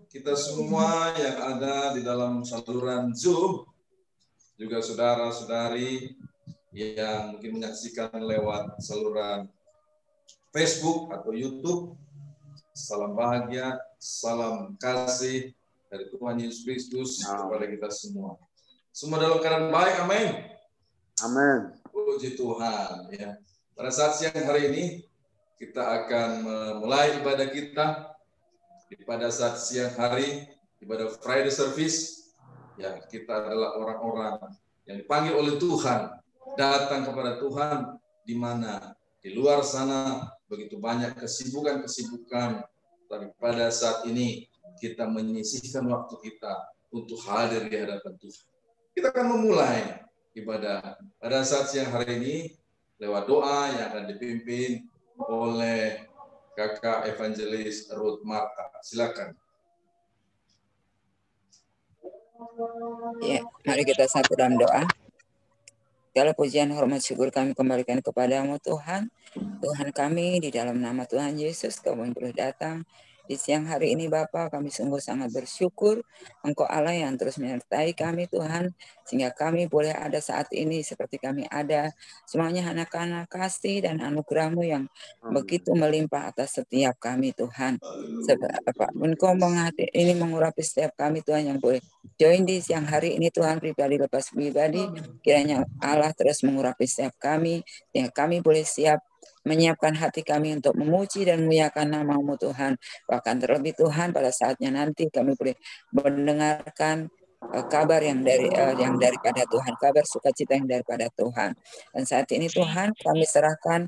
kita semua yang ada di dalam saluran Zoom, juga saudara-saudari yang mungkin menyaksikan lewat saluran Facebook atau YouTube. Salam bahagia, salam kasih dari Tuhan Yesus Kristus kepada kita semua. Semua dalam keadaan baik, amin. Amin. Puji Tuhan. Ya. Pada saat siang hari ini kita akan memulai ibadah kita. Pada saat siang hari ibadah Friday Service, ya kita adalah orang-orang yang dipanggil oleh Tuhan datang kepada Tuhan, di mana di luar sana begitu banyak kesibukan-kesibukan, tapi pada saat ini kita menyisihkan waktu kita untuk hadir di hadapan Tuhan. Kita akan memulai ibadah pada saat siang hari ini lewat doa yang akan dipimpin oleh Kakak Evangelis Ruth Marta. Silakan. Ya, mari kita satu dalam doa. Segala pujian, hormat, syukur kami kembalikan kepadamu Tuhan. Tuhan kami, di dalam nama Tuhan Yesus, kami boleh datang di siang hari ini Bapa. Kami sungguh sangat bersyukur Engkau Allah yang terus menyertai kami Tuhan, sehingga kami boleh ada saat ini seperti kami ada. Semuanya anak-anak kasih dan anugerah-Mu yang begitu melimpah atas setiap kami Tuhan. Engkau ini mengurapi setiap kami Tuhan yang boleh join di siang hari ini Tuhan, pribadi lepas pribadi. Kiranya Allah terus mengurapi setiap kami, sehingga kami boleh siap menyiapkan hati kami untuk memuji dan memuliakan nama-Mu Tuhan. Bahkan terlebih Tuhan, pada saatnya nanti kami boleh mendengarkan kabar yang daripada Tuhan, kabar sukacita yang daripada Tuhan. Dan saat ini Tuhan, kami serahkan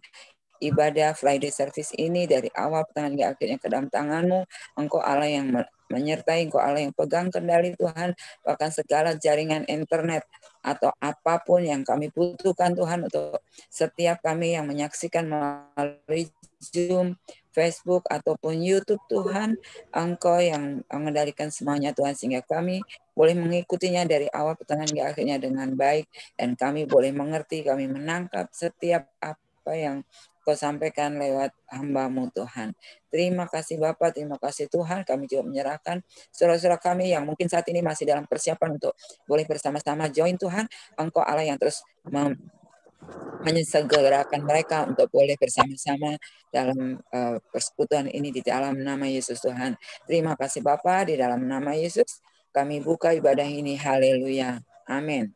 ibadah Friday Service ini dari awal pertengahan hingga akhirnya ke dalam tangan-Mu. Engkau Allah yang menyertai, Engkau Allah yang pegang kendali Tuhan, bahkan segala jaringan internet atau apapun yang kami butuhkan Tuhan untuk setiap kami yang menyaksikan melalui Zoom, Facebook ataupun YouTube Tuhan, Engkau yang mengendalikan semuanya Tuhan, sehingga kami boleh mengikutinya dari awal pertengahan hingga akhirnya dengan baik, dan kami boleh mengerti, kami menangkap setiap apa yang Kau sampaikan lewat hamba-Mu Tuhan. Terima kasih Bapak, terima kasih Tuhan. Kami juga menyerahkan saudara-saudara kami yang mungkin saat ini masih dalam persiapan untuk boleh bersama-sama join Tuhan. Engkau Allah yang terus menyegerakan mereka untuk boleh bersama-sama dalam persekutuan ini di dalam nama Yesus Tuhan. Terima kasih Bapak, di dalam nama Yesus kami buka ibadah ini. Haleluya. Amin.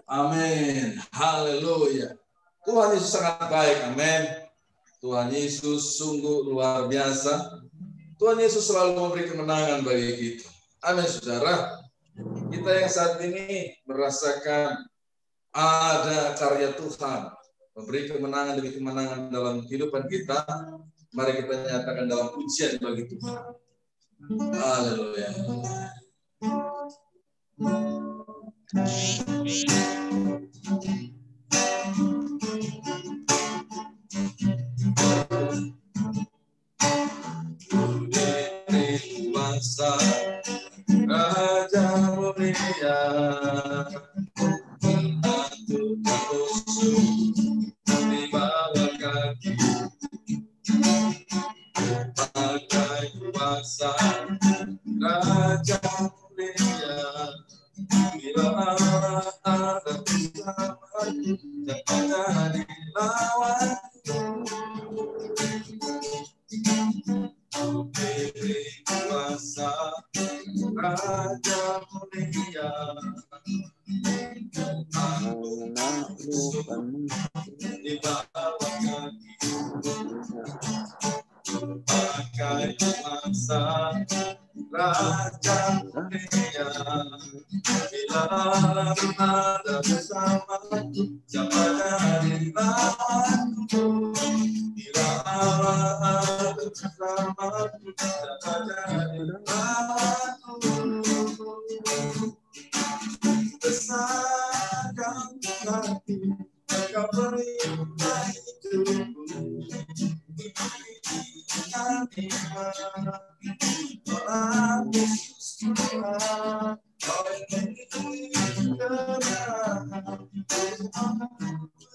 Amin. Haleluya. Tuhan Yesus sangat baik, amin. Tuhan Yesus sungguh luar biasa. Tuhan Yesus selalu memberi kemenangan bagi kita. Amin, saudara. Kita yang saat ini merasakan ada karya Tuhan, memberi kemenangan demi kemenangan dalam kehidupan kita. Mari kita nyatakan dalam pujian bagi Tuhan. Haleluya. Kuasa Raja mulia, menentukan musuh di bawah kaki, pakai kuasa Raja mulia. Bila Allah ada bersamaku, jangan dilawanku. Beri kuasa Raja mulia, di bawah kaki, pakai kuasa Raja mulia. Bila ada bersamaku, jangan dilawanku. Bila ada bersamaku, jangan dilawanku. Besarkan hati, Engkau perintah hidupku. Tuhan Yesus Tuhan, Kau yang kebenaran,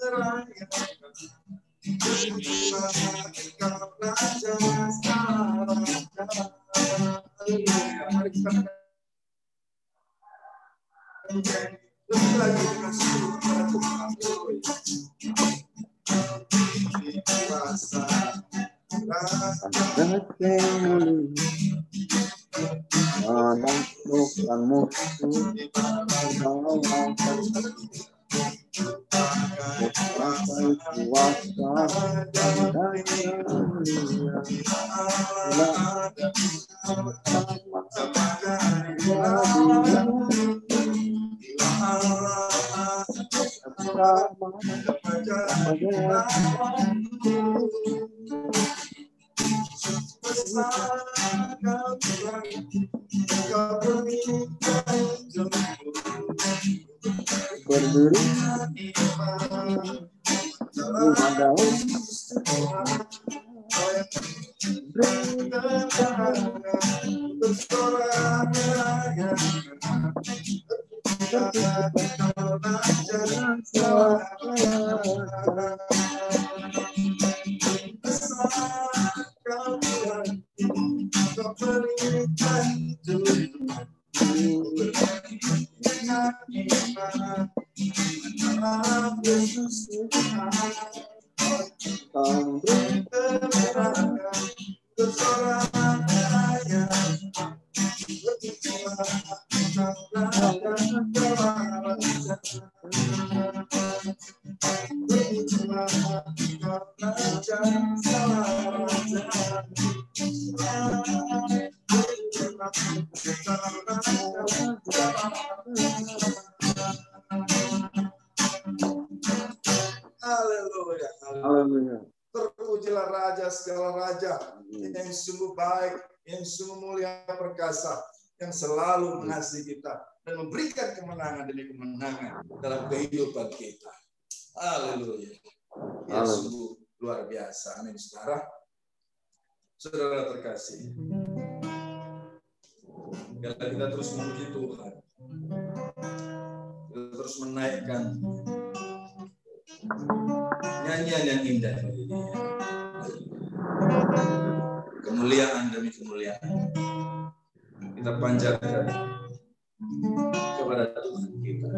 merayakan Engkau Raja sekarang. mari kita lebih lagi dengan seluruh kepada Tuhan. Menaklukkan musuh, pakai kuasa dan daya mulia. Berdiri Haleluya. Terpujilah Raja segala Raja yang sungguh baik, yang sungguh mulia perkasa, yang selalu mengasihi kita dan memberikan kemenangan demi kemenangan dalam kehidupan kita. Haleluya. Ya sungguh luar biasa. Amin. Saudara terkasih, biarlah kita terus memuji Tuhan, kita terus menaikkan nyanyian yang indah bagi Dia. Kemuliaan demi kemuliaan kita panjatkan kepada Tuhan kita.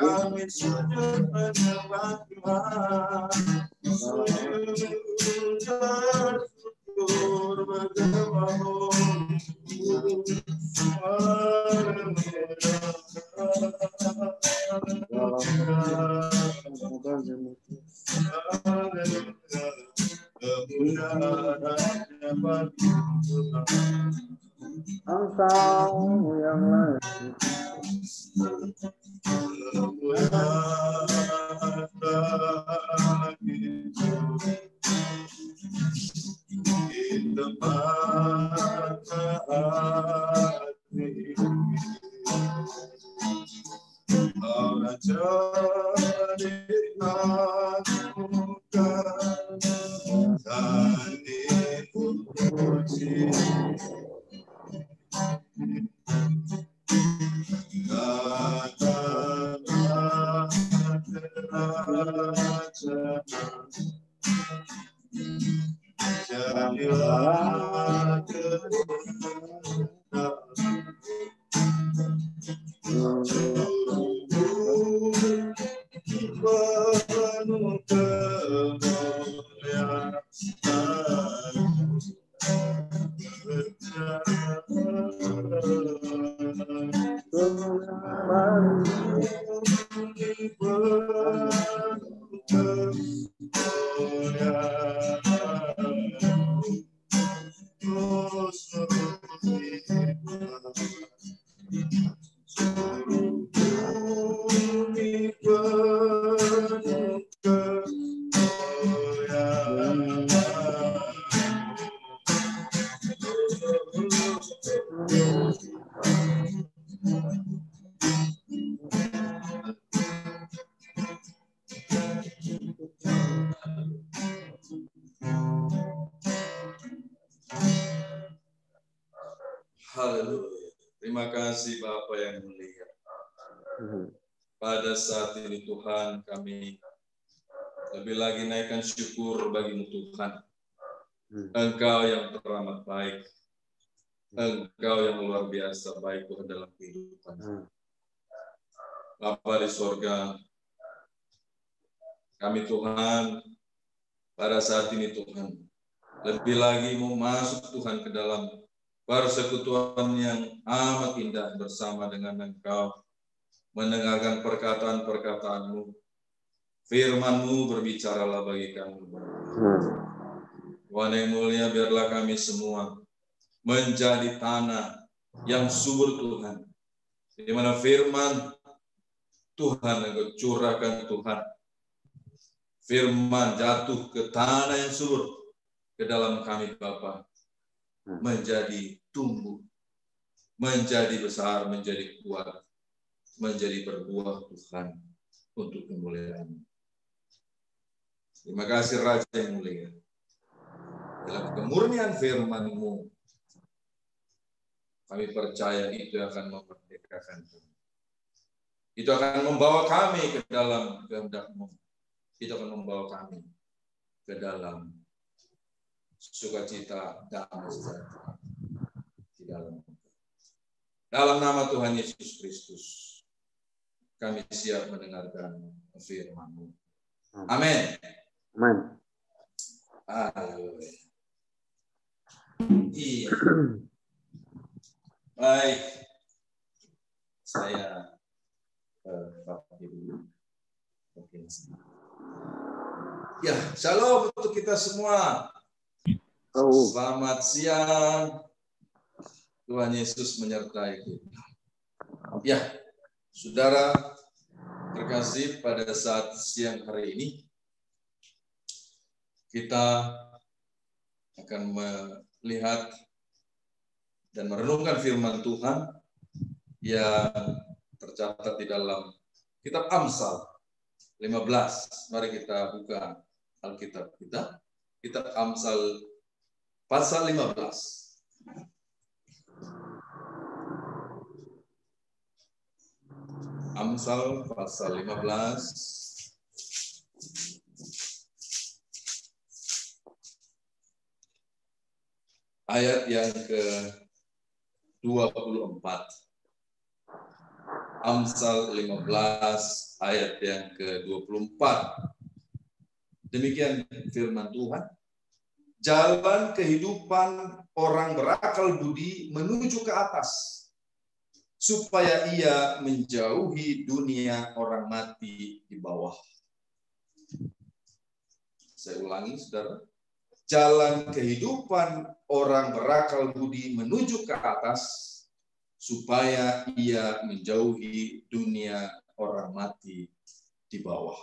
Kami sujud menyembah Tuhan, sujud bersyukur bergembira. Engkau yang lain Haleluya. Terima kasih Bapa yang mulia. Pada saat ini Tuhan, kami lebih lagi naikkan syukur bagi-Mu Tuhan. Engkau yang teramat baik. Engkau yang luar biasa baik Tuhan dalam kehidupan. Bapa di sorga, kami Tuhan, pada saat ini Tuhan, lebih lagi mau masuk Tuhan ke dalam persekutuan yang amat indah bersama dengan Engkau, mendengarkan perkataan-perkataan-Mu, firman-Mu berbicaralah bagi kami. Tuhan yang mulia, biarlah kami semua menjadi tanah yang subur Tuhan, di mana firman Tuhan Engkau curahkan Tuhan, firman jatuh ke tanah yang subur, ke dalam kami Bapa, menjadi tumbuh, menjadi besar, menjadi kuat, menjadi berbuah Tuhan untuk kemuliaan. Terima kasih Raja yang mulia. Dalam kemurnian firman-Mu, kami percaya itu akan memerdekakan kami. Itu akan membawa kami ke dalam kehendak-Mu. Itu akan membawa kami ke dalam sukacita, damai sejahtera di dalam nama Tuhan Yesus Kristus, kami siap mendengarkan firman-Mu. Amin. Amin. Haleluya. Iya. Baik. Saya pakai dulu. Oke. Ya, shalom untuk kita semua. Selamat siang. Tuhan Yesus menyertai kita. Ya, saudara terkasih, pada saat siang hari ini kita akan lihat dan merenungkan firman Tuhan yang tercatat di dalam kitab Amsal 15. Mari kita buka Alkitab kita. Kitab Amsal pasal 15. Amsal pasal 15. Ayat yang ke-24. Amsal 15 ayat yang ke-24. Demikian firman Tuhan. Jalan kehidupan orang berakal budi menuju ke atas, supaya ia menjauhi dunia orang mati di bawah. Saya ulangi, saudara. Jalan kehidupan orang berakal budi menuju ke atas, supaya ia menjauhi dunia orang mati di bawah.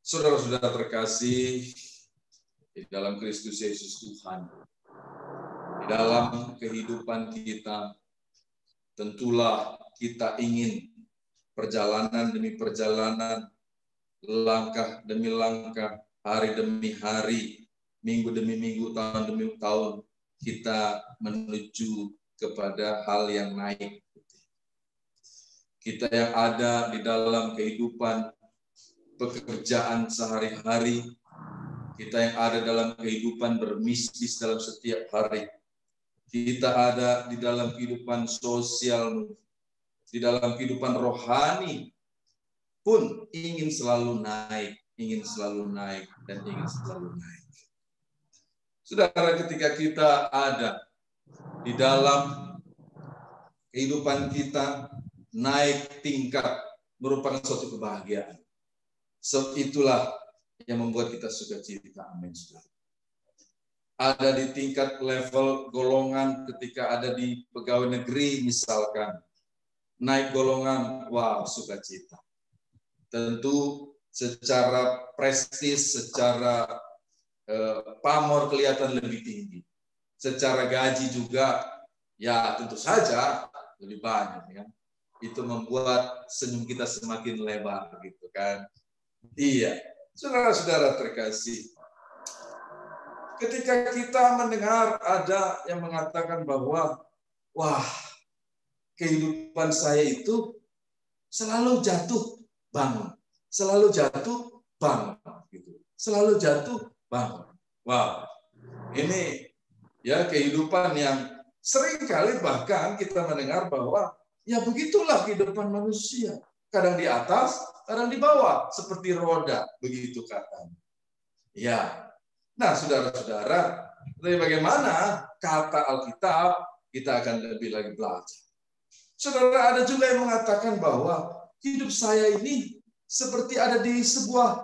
Saudara-saudara terkasih di dalam Kristus Yesus Tuhan, di dalam kehidupan kita, tentulah kita ingin perjalanan demi perjalanan, langkah demi langkah, hari demi hari, minggu demi minggu, tahun demi tahun, kita menuju kepada hal yang naik. Kita yang ada di dalam kehidupan pekerjaan sehari-hari, kita yang ada dalam kehidupan berbisnis dalam setiap hari, kita ada di dalam kehidupan sosial, di dalam kehidupan rohani, pun ingin selalu naik, dan ingin selalu naik. Saudara, ketika kita ada di dalam kehidupan kita, naik tingkat merupakan suatu kebahagiaan. Sebab itulah yang membuat kita sukacita. Amin, saudara. Ada di tingkat level golongan ketika ada di pegawai negeri misalkan, naik golongan, wow, sukacita. Tentu secara prestis, secara pamor kelihatan lebih tinggi. Secara gaji juga, ya tentu saja lebih banyak. Ya. Itu membuat senyum kita semakin lebar, gitu kan. Iya, saudara-saudara terkasih. Ketika kita mendengar ada yang mengatakan bahwa, wah, kehidupan saya itu selalu jatuh bangun. Selalu jatuh, bangun. Gitu. Selalu jatuh, bangun. Wow, ini ya kehidupan yang sering kali bahkan kita mendengar bahwa ya begitulah kehidupan manusia. Kadang di atas, kadang di bawah. Seperti roda, begitu katanya. Ya, nah saudara-saudara, tapi bagaimana kata Alkitab, kita akan lebih lagi belajar. Saudara, ada juga yang mengatakan bahwa hidup saya ini seperti ada di sebuah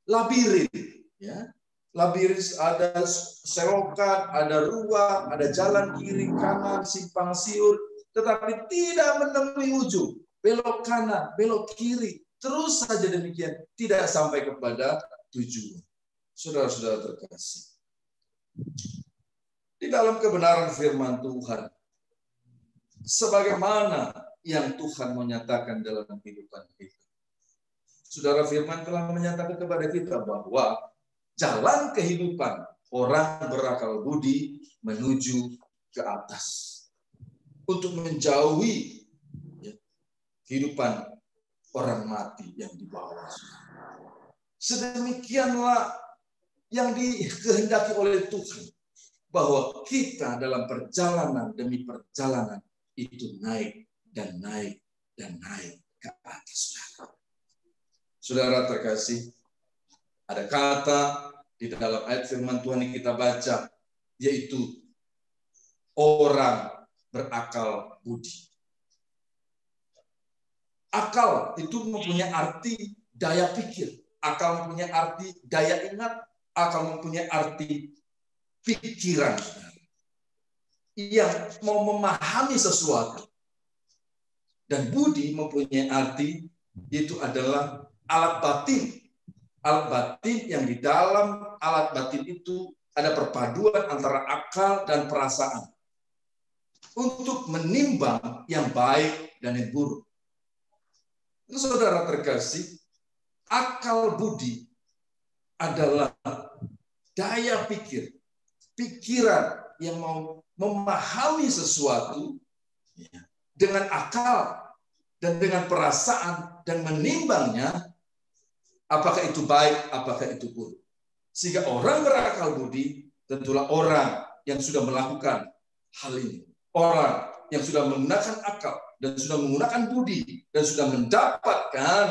labirin, ya. Labirin ada selokan, ada ruang, ada jalan kiri kanan, simpang siur, tetapi tidak menemui ujung. Belok kanan, belok kiri, terus saja demikian, tidak sampai kepada tujuan. Saudara-saudara terkasih, di dalam kebenaran firman Tuhan, sebagaimana yang Tuhan menyatakan dalam kehidupan kita. Saudara, firman telah menyatakan kepada kita bahwa jalan kehidupan orang berakal budi menuju ke atas. Untuk menjauhi kehidupan orang mati yang di bawah. Sedemikianlah yang dikehendaki oleh Tuhan. Bahwa kita dalam perjalanan demi perjalanan itu naik dan naik dan naik ke atas. Saudara terkasih, ada kata di dalam ayat firman Tuhan yang kita baca, yaitu orang berakal budi. Akal itu mempunyai arti daya pikir, akal mempunyai arti daya ingat, akal mempunyai arti pikiran yang mau memahami sesuatu. Dan budi mempunyai arti itu adalah alat batin. Alat batin yang di dalam alat batin itu ada perpaduan antara akal dan perasaan untuk menimbang yang baik dan yang buruk. Saudara terkasih, akal budi adalah daya pikir, pikiran yang mau memahami sesuatu dengan akal dan dengan perasaan dan menimbangnya, apakah itu baik, apakah itu buruk. Sehingga orang berakal budi tentulah orang yang sudah melakukan hal ini. Orang yang sudah menggunakan akal dan sudah menggunakan budi dan sudah mendapatkan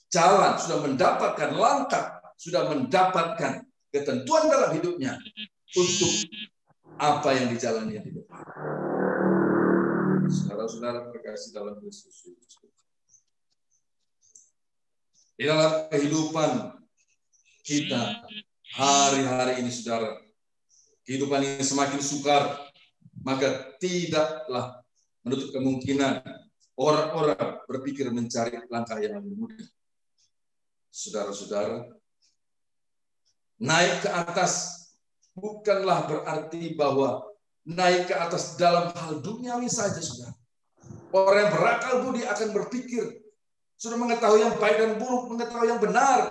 jalan, sudah mendapatkan langkah, sudah mendapatkan ketentuan dalam hidupnya untuk apa yang dijalani di depan. Saudara-saudara terkasih dalam Kristus. Di dalam kehidupan kita hari-hari ini, saudara, kehidupan ini semakin sukar, maka tidaklah menutup kemungkinan orang-orang berpikir mencari langkah yang lebih mudah. Saudara-saudara, naik ke atas bukanlah berarti bahwa naik ke atas dalam hal duniawi saja, saudara. Orang yang berakal budi akan berpikir, sudah mengetahui yang baik dan buruk, mengetahui yang benar.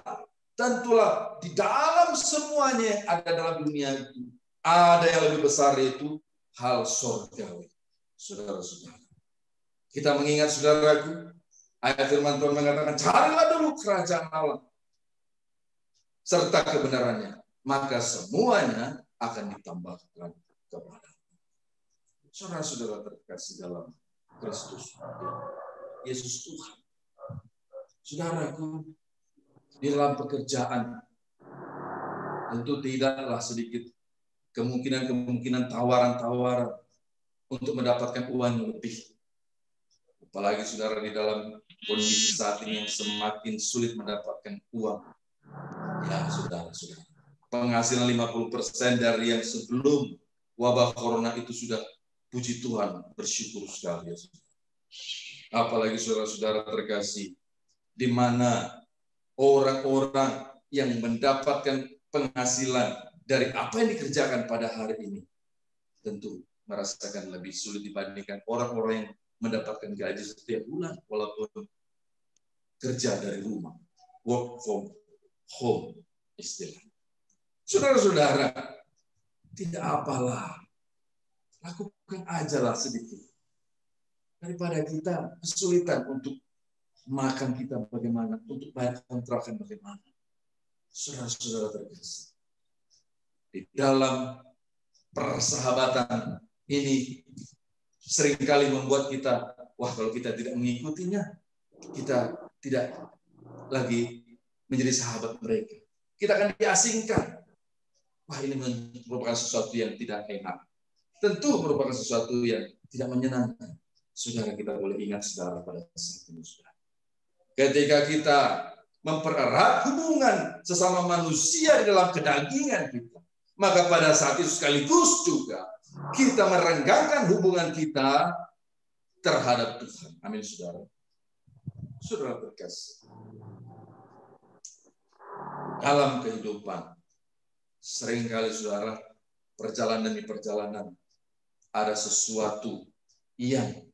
Tentulah di dalam semuanya yang ada dalam dunia itu, ada yang lebih besar, yaitu hal surgawi. Saudara-saudara, kita mengingat, saudaraku, ayat firman Tuhan mengatakan, carilah dulu kerajaan Allah serta kebenarannya, maka semuanya akan ditambahkan kepada. Saudara-saudara terkasih dalam Kristus, Yesus Tuhan. Saudaraku, di dalam pekerjaan tentu tidaklah sedikit kemungkinan tawaran-tawaran untuk mendapatkan uang yang lebih. Apalagi saudara di dalam kondisi saat ini yang semakin sulit mendapatkan uang. Ya saudara, penghasilan 50% dari yang sebelum wabah corona itu sudah, puji Tuhan, bersyukur sekali. Apalagi saudara-saudara terkasih, di mana orang-orang yang mendapatkan penghasilan dari apa yang dikerjakan pada hari ini tentu merasakan lebih sulit dibandingkan orang-orang yang mendapatkan gaji setiap bulan walaupun kerja dari rumah, work from home istilahnya. Saudara-saudara, tidak apalah, lakukan ajalah sedikit daripada kita kesulitan untuk makan kita bagaimana, untuk bayar kontrakan bagaimana. Saudara-saudara terkasih, di dalam persahabatan ini seringkali membuat kita, wah kalau kita tidak mengikutinya, kita tidak lagi menjadi sahabat mereka. Kita akan diasingkan. Wah, ini merupakan sesuatu yang tidak enak. Tentu merupakan sesuatu yang tidak menyenangkan. Saudara, kita boleh ingat, saudara, pada saat ini, saudara, ketika kita mempererat hubungan sesama manusia di dalam kedagingan kita, maka pada saat itu sekaligus juga kita merenggangkan hubungan kita terhadap Tuhan. Amin, saudara. Saudara terkasih, dalam kehidupan seringkali, saudara, perjalanan demi perjalanan ada sesuatu yang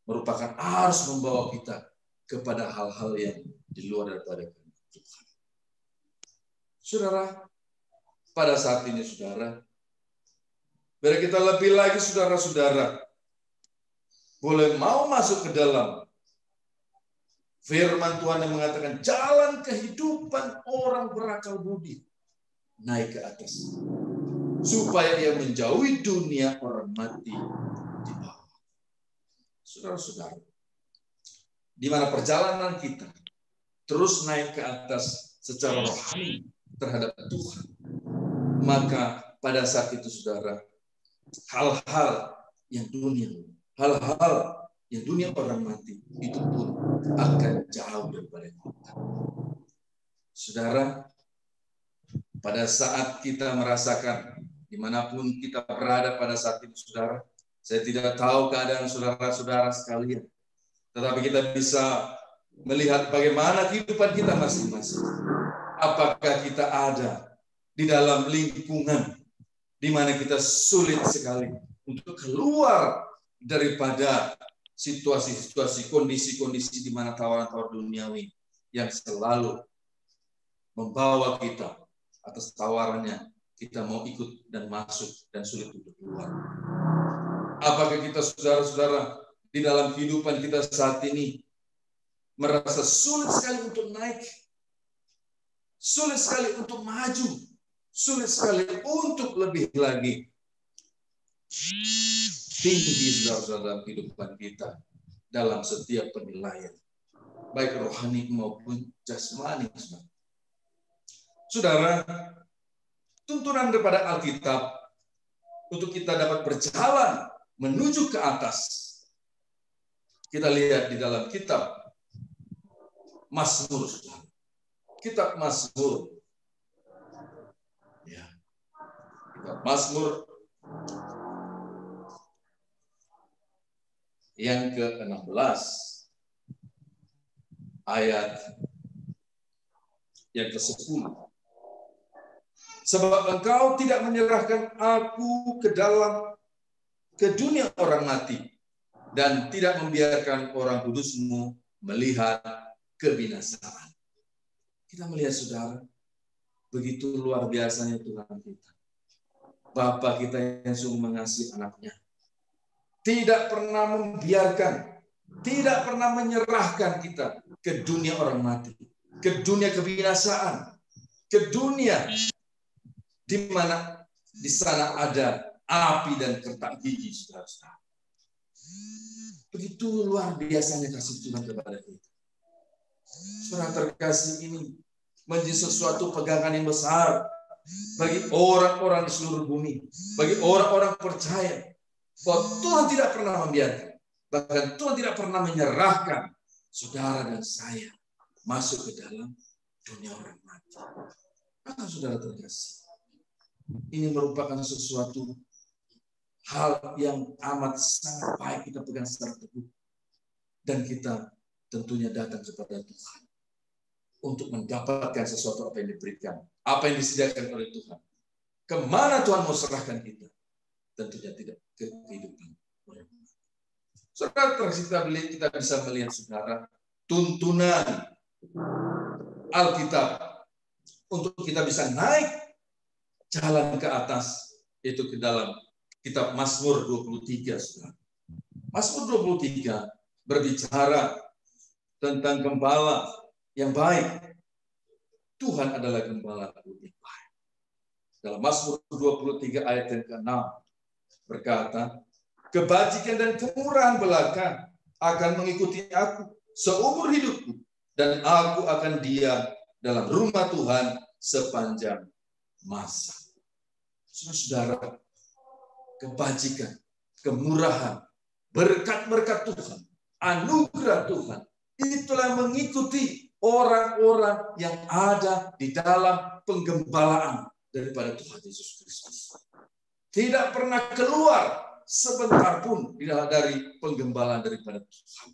merupakan arus membawa kita kepada hal-hal yang di luar daripada Tuhan. Saudara, pada saat ini, saudara, biar kita lebih lagi, saudara-saudara, boleh mau masuk ke dalam firman Tuhan yang mengatakan jalan kehidupan orang berakal budi naik ke atas, supaya ia menjauhi dunia orang mati di bawah. Saudara-saudara, di mana perjalanan kita terus naik ke atas secara rohani terhadap Tuhan, maka pada saat itu, saudara, hal-hal yang dunia orang mati itu pun akan jauh daripada kita. Saudara, pada saat kita merasakan dimanapun kita berada pada saat itu, saudara, saya tidak tahu keadaan saudara-saudara sekalian, tetapi kita bisa melihat bagaimana kehidupan kita masing-masing. Apakah kita ada di di dalam lingkungan di mana kita sulit sekali untuk keluar daripada situasi-situasi, kondisi-kondisi di mana tawaran-tawaran duniawi yang selalu membawa kita atas tawarannya, kita mau ikut dan masuk dan sulit untuk keluar. Apakah kita saudara-saudara di dalam kehidupan kita saat ini merasa sulit sekali untuk naik, sulit sekali untuk maju, sulit sekali untuk lebih lagi tinggi saudara-saudara dalam kehidupan kita dalam setiap penilaian, baik rohani maupun jasmani. Saudara, tuntunan daripada Alkitab untuk kita dapat berjalan menuju ke atas, kita lihat di dalam kitab Mazmur, kitab Mazmur, ya, kitab Mazmur yang ke-16 ayat yang ke-10. Sebab engkau tidak menyerahkan aku ke dunia orang mati, dan tidak membiarkan orang kudusmu melihat kebinasaan. Kita melihat saudara, begitu luar biasanya Tuhan kita. Bapa kita yang sungguh mengasihi anaknya. Tidak pernah membiarkan, tidak pernah menyerahkan kita ke dunia orang mati, ke dunia kebinasaan, ke dunia di mana di sana ada api dan kertak gigi, saudara-saudara. Begitu luar biasanya kasih Tuhan kepada kita. Saudara terkasih, ini menjadi sesuatu pegangan yang besar bagi orang-orang di seluruh bumi, bagi orang-orang percaya bahwa Tuhan tidak pernah membiarkan, bahkan Tuhan tidak pernah menyerahkan saudara dan saya masuk ke dalam dunia orang mati. Maka saudara terkasih, ini merupakan sesuatu hal yang amat sangat baik kita pegang secara teguh. Dan kita tentunya datang kepada Tuhan untuk mendapatkan sesuatu apa yang diberikan, apa yang disediakan oleh Tuhan. Kemana Tuhan mau serahkan kita? Tentunya tidak ke kehidupan orang. Saudara terkasih, kita bisa melihat saudara tuntunan Alkitab untuk kita bisa naik jalan ke atas, itu ke dalam kitab Mazmur 23. Saudara. Mazmur 23 berbicara tentang gembala yang baik. Tuhan adalah gembala yang baik. Dalam Mazmur 23 ayat yang ke-6 berkata, kebajikan dan kemurahan belaka akan mengikuti aku seumur hidupku, dan aku akan diam dalam rumah Tuhan sepanjang masa. Saudara, kebajikan, kemurahan, berkat-berkat Tuhan, anugerah Tuhan, itulah mengikuti orang-orang yang ada di dalam penggembalaan daripada Tuhan Yesus Kristus. Tidak pernah keluar sebentar pun dari penggembalaan daripada Tuhan.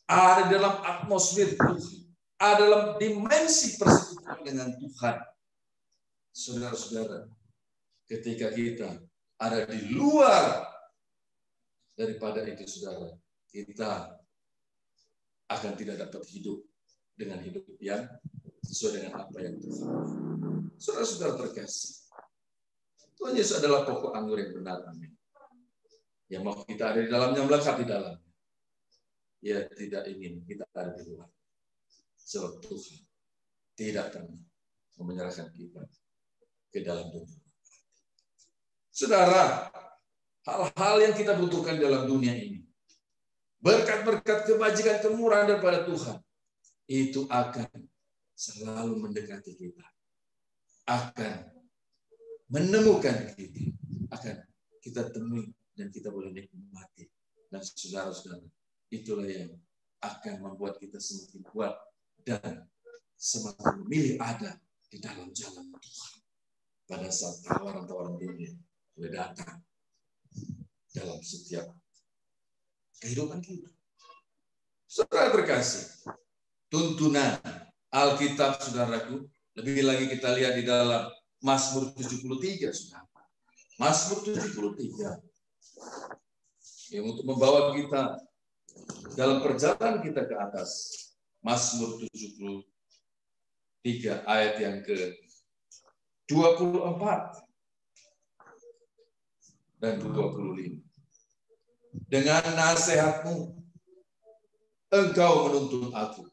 Ada dalam atmosfer Tuhan, ada dalam dimensi persekutuan dengan Tuhan. Saudara-saudara, ketika kita ada di luar daripada itu, saudara, kita akan tidak dapat hidup dengan hidup yang sesuai dengan apa yang Tuhan. Saudara-saudara terkasih, Tuhan Yesus adalah pokok anggur yang benar, amin. Yang mau kita ada di dalamnya, melekat di dalamnya. Ya, tidak ingin kita ada di luar. Sebab Tuhan tidak pernah menyerahkan kita ke dalam dunia. Saudara, hal-hal yang kita butuhkan dalam dunia ini, berkat-berkat kebajikan kemurahan daripada Tuhan, itu akan selalu mendekati kita, akan menemukan kita, akan kita temui dan kita boleh nikmati. Dan saudara-saudara, itulah yang akan membuat kita semakin kuat dan semakin memilih ada di dalam jalan Tuhan pada saat tawaran-tawaran dunia boleh datang dalam setiap kehidupan kita. Saudara terkasih, tuntunan Alkitab, saudaraku, lebih lagi kita lihat di dalam Mazmur 73, saudara. Mazmur 73. Yang untuk membawa kita dalam perjalanan kita ke atas. Mazmur 73 ayat yang ke-24 dan 25. Dengan nasihatmu engkau menuntun aku,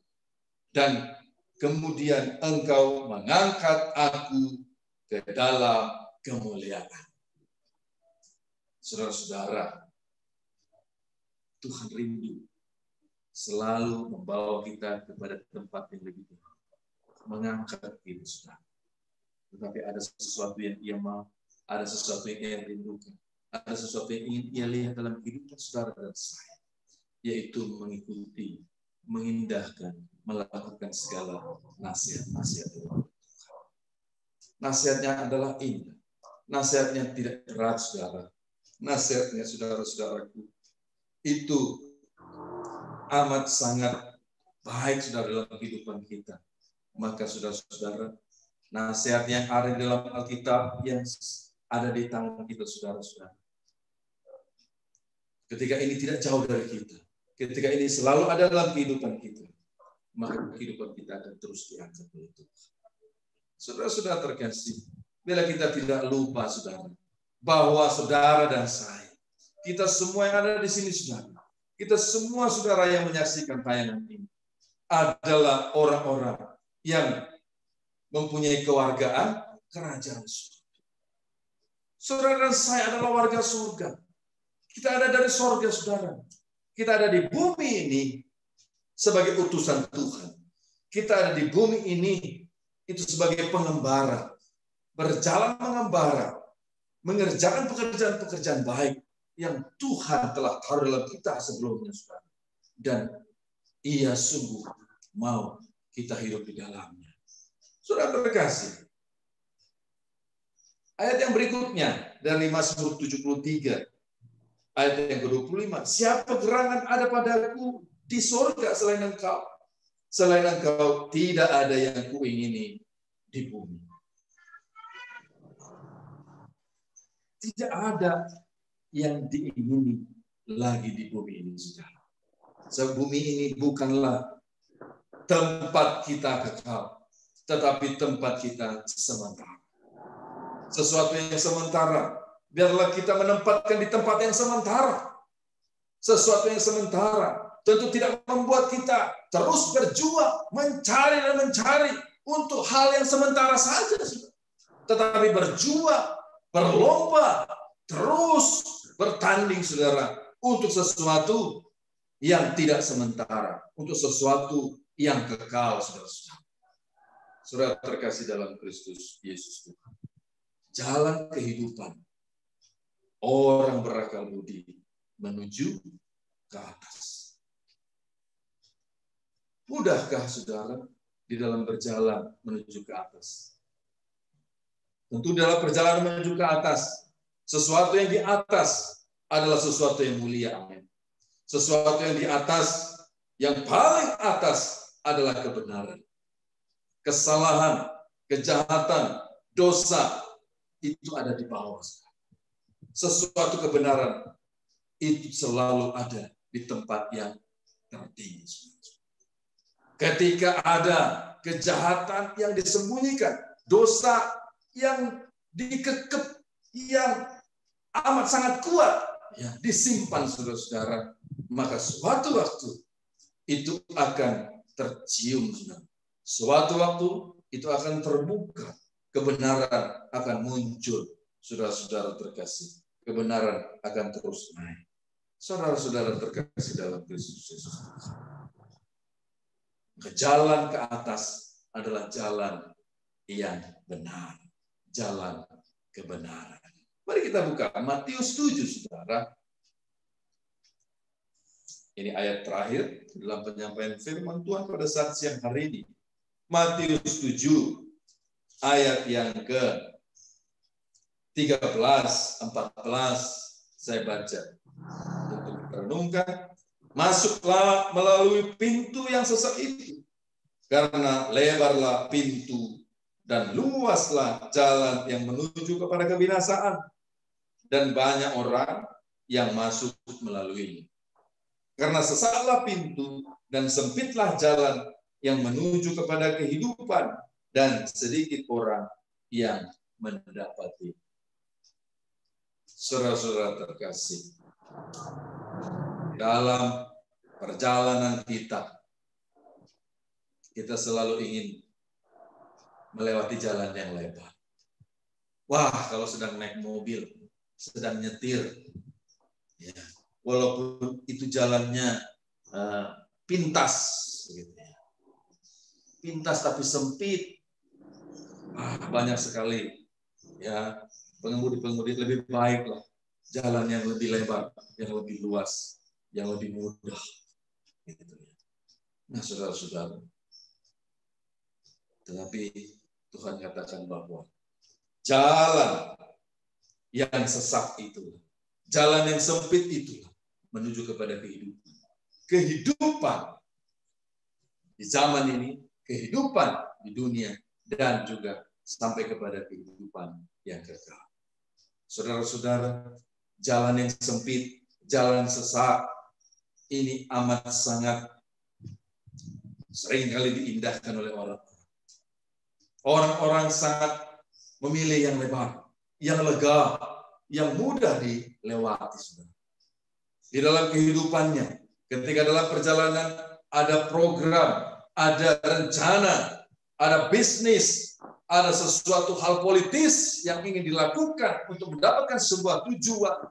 dan kemudian engkau mengangkat aku ke dalam kemuliaan. Saudara-saudara, Tuhan rindu selalu membawa kita kepada tempat yang lebih tinggi, mengangkat kita, saudara. Tetapi ada sesuatu yang ia mau, ada sesuatu yang ia rindukan, ada sesuatu yang ingin ia lihat dalam kehidupan saudara dan saya, yaitu mengikuti, mengindahkan, melakukan segala nasihat-nasihat Tuhan. Nasihatnya adalah indah, nasihatnya tidak berat, saudara. Nasihatnya, saudara-saudaraku, itu amat sangat baik, saudara, dalam kehidupan kita. Maka saudara-saudara, nasihat yang ada di dalam Alkitab yang ada di tangan kita, saudara-saudara, ketika ini tidak jauh dari kita, ketika ini selalu ada dalam kehidupan kita, maka kehidupan kita akan terus diangkat oleh Tuhan. Saudara-saudara terkasih, bila kita tidak lupa, saudara, bahwa saudara dan saya, kita semua yang ada di sini, saudara, kita semua saudara yang menyaksikan tayangan ini adalah orang-orang yang mempunyai kewargaan kerajaan surga. Saudara dan saya adalah warga surga. Kita ada dari surga, saudara. Kita ada di bumi ini sebagai utusan Tuhan. Kita ada di bumi ini itu sebagai pengembara, berjalan mengembara, mengerjakan pekerjaan-pekerjaan baik yang Tuhan telah taruh dalam kita sebelumnya, saudara. Dan ia sungguh mau kita hidup di dalamnya. Saudara terkasih, ayat yang berikutnya dari Mazmur 73, ayat yang ke-25. Siapa gerangan ada padaku di surga selain engkau? Selain engkau tidak ada yang kuingini di bumi. Tidak ada yang diingini lagi di bumi ini, saudara. Sebab bumi ini bukanlah tempat kita kekal, tetapi tempat kita sementara. Sesuatu yang sementara, biarlah kita menempatkan di tempat yang sementara. Sesuatu yang sementara tentu tidak membuat kita terus berjuang, mencari dan mencari untuk hal yang sementara saja, tetapi berjuang, berlomba, terus bertanding, saudara, untuk sesuatu yang tidak sementara, untuk sesuatu yang kekal, saudara-saudara. Saudara terkasih dalam Kristus Yesus Tuhan. Jalan kehidupan orang berakal budi menuju ke atas. Mudahkah, saudara, di dalam berjalan menuju ke atas? Tentu dalam perjalanan menuju ke atas, sesuatu yang di atas adalah sesuatu yang mulia. Amin. Sesuatu yang di atas, yang paling atas adalah kebenaran. Kesalahan, kejahatan, dosa, itu ada di bawah. Sesuatu kebenaran, itu selalu ada di tempat yang tertinggi. Ketika ada kejahatan yang disembunyikan, dosa yang dikekep, yang amat sangat kuat, ya, disimpan, saudara-saudara, maka suatu waktu itu akan tercium, saudara. Suatu waktu itu akan terbuka, kebenaran akan muncul, saudara-saudara terkasih. Kebenaran akan terus naik. Saudara-saudara terkasih dalam Kristus Yesus. Jalan ke atas adalah jalan yang benar, jalan kebenaran. Mari kita buka Matius 7, saudara. Ini ayat terakhir dalam penyampaian firman Tuhan pada saat siang hari ini. Matius 7, ayat yang ke-13, 14, saya baca untuk merenungkan. Masuklah melalui pintu yang sesat itu, karena lebarlah pintu dan luaslah jalan yang menuju kepada kebinasaan, dan banyak orang yang masuk melaluinya. Karena sesatlah pintu dan sempitlah jalan yang menuju kepada kehidupan, dan sedikit orang yang mendapati. Saudara-saudara terkasih, dalam perjalanan kita selalu ingin melewati jalan yang lebar. Wah, kalau sedang naik mobil, sedang nyetir, ya, walaupun itu jalannya pintas, gitu ya. Pintas tapi sempit, banyak sekali, ya, pengemudi-pengemudi lebih baik lah, jalan yang lebih lebar, yang lebih luas, yang lebih mudah. Gitu. Nah, saudara-saudara, tetapi Tuhan katakan bahwa jalan yang sesak itu, jalan yang sempit itu menuju kepada kehidupan. Kehidupan di zaman ini, kehidupan di dunia, dan juga sampai kepada kehidupan yang kekal. Saudara-saudara, jalan yang sempit, jalan sesak, ini amat sangat seringkali diindahkan oleh orang. Orang-orang sangat memilih yang lebar, yang lega, yang mudah dilewati. Saudara. Di dalam kehidupannya, ketika dalam perjalanan ada program, ada rencana, ada bisnis, ada sesuatu hal politis yang ingin dilakukan untuk mendapatkan sebuah tujuan,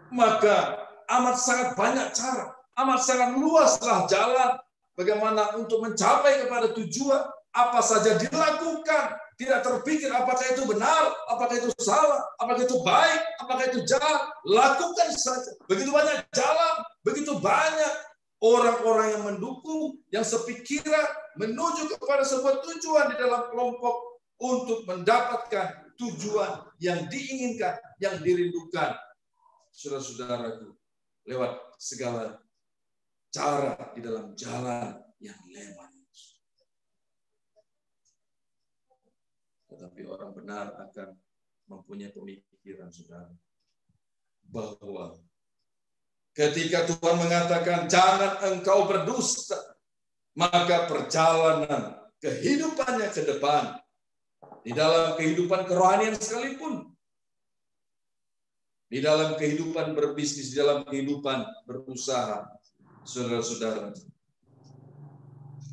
maka amat sangat banyak cara, amat sangat luaslah jalan bagaimana untuk mencapai kepada tujuan, apa saja dilakukan, tidak terpikir apakah itu benar, apakah itu salah, apakah itu baik, apakah itu jahat, lakukan saja. Begitu banyak jalan, begitu banyak orang-orang yang mendukung, yang sepikiran menuju kepada sebuah tujuan di dalam kelompok untuk mendapatkan tujuan yang diinginkan, yang dirindukan. Saudara-saudaraku, lewat segala cara di dalam jalan yang lebar. Tetapi orang benar akan mempunyai pemikiran, saudara, bahwa ketika Tuhan mengatakan jangan engkau berdusta, maka perjalanan kehidupannya ke depan, di dalam kehidupan kerohanian sekalipun, di dalam kehidupan berbisnis, di dalam kehidupan berusaha, saudara-saudara,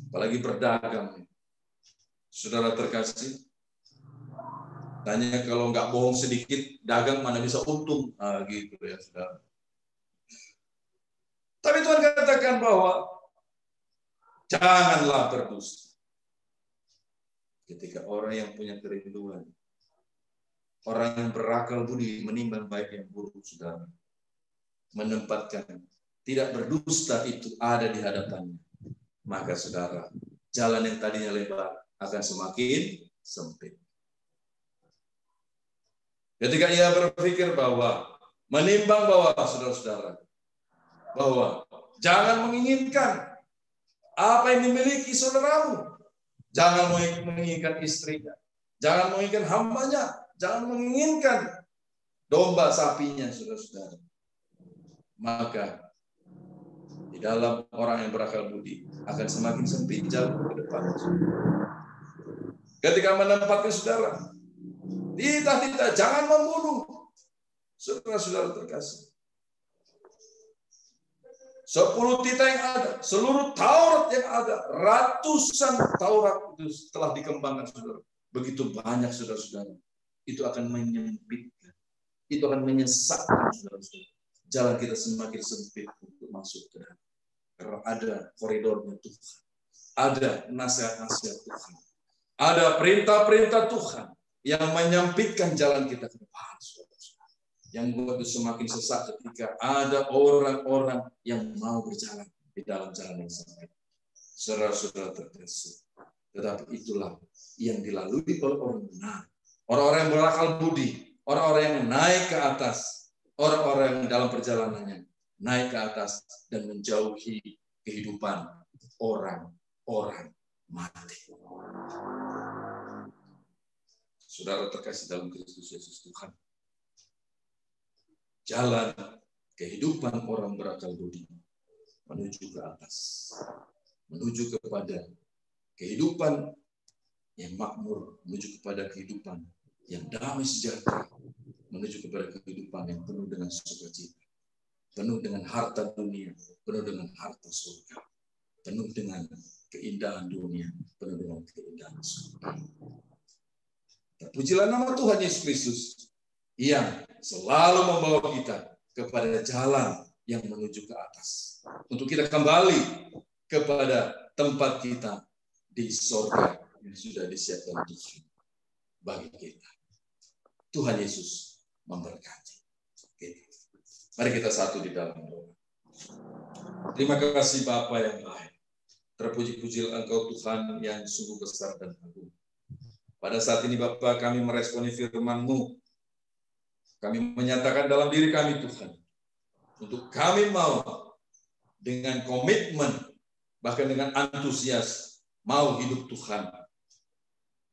apalagi berdagang, saudara terkasih, tanya kalau nggak bohong sedikit, dagang mana bisa untung, gitu ya, saudara. Tapi Tuhan katakan bahwa janganlah berdusta. Ketika orang yang punya kerinduan, orang yang berakal budi menimbang baik yang buruk, saudara, menempatkan tidak berdusta itu ada di hadapannya, maka saudara, jalan yang tadinya lebar akan semakin sempit. Ketika ia berpikir bahwa menimbang bahwa saudara-saudara, bahwa jangan menginginkan apa yang dimiliki saudaramu, jangan menginginkan istrinya, jangan menginginkan hambanya, jangan menginginkan domba sapinya, saudara-saudara. Maka di dalam orang yang berakal budi akan semakin sempit jalan ke depan. Ketika menempatkan saudara, tidak, jangan membunuh. Saudara-saudara terkasih, 10 titah yang ada, seluruh Taurat yang ada, ratusan Taurat itu telah dikembangkan, saudara. Begitu banyak, saudara-saudara. Itu akan menyempitkan, itu akan menyesatkan, saudara-saudara. Jalan kita semakin sempit untuk masuk ke dalam. Karena ada koridornya Tuhan, ada nasihat-nasihat Tuhan, ada perintah-perintah Tuhan yang menyempitkan jalan kita ke depan, saudara-saudara. Yang membuat itu semakin sesak ketika ada orang-orang yang mau berjalan di dalam jalan yang sempit. Saudara-saudara terkasih, tetapi itulah yang dilalui oleh orang benar, orang-orang yang berakal budi, orang-orang yang naik ke atas, orang-orang yang dalam perjalanannya naik ke atas dan menjauhi kehidupan orang-orang mati. Saudara terkasih dalam Kristus Yesus Tuhan, jalan kehidupan orang berakal budi menuju ke atas, menuju kepada kehidupan yang makmur, menuju kepada kehidupan yang damai sejahtera, menuju kepada kehidupan yang penuh dengan sukacita, penuh dengan harta dunia, penuh dengan harta surga, penuh dengan keindahan dunia, penuh dengan keindahan surga. Terpujilah nama Tuhan Yesus Kristus yang selalu membawa kita kepada jalan yang menuju ke atas, untuk kita kembali kepada tempat kita di surga yang sudah disiapkan Tuhan bagi kita. Tuhan Yesus memberkati kita. Mari kita satu di dalam doa. Terima kasih Bapa yang baik. Terpuji-pujilah Engkau Tuhan yang sungguh besar dan agung. Pada saat ini Bapa, kami meresponi firman-Mu. Kami menyatakan dalam diri kami Tuhan, untuk kami mau dengan komitmen, bahkan dengan antusias, mau hidup Tuhan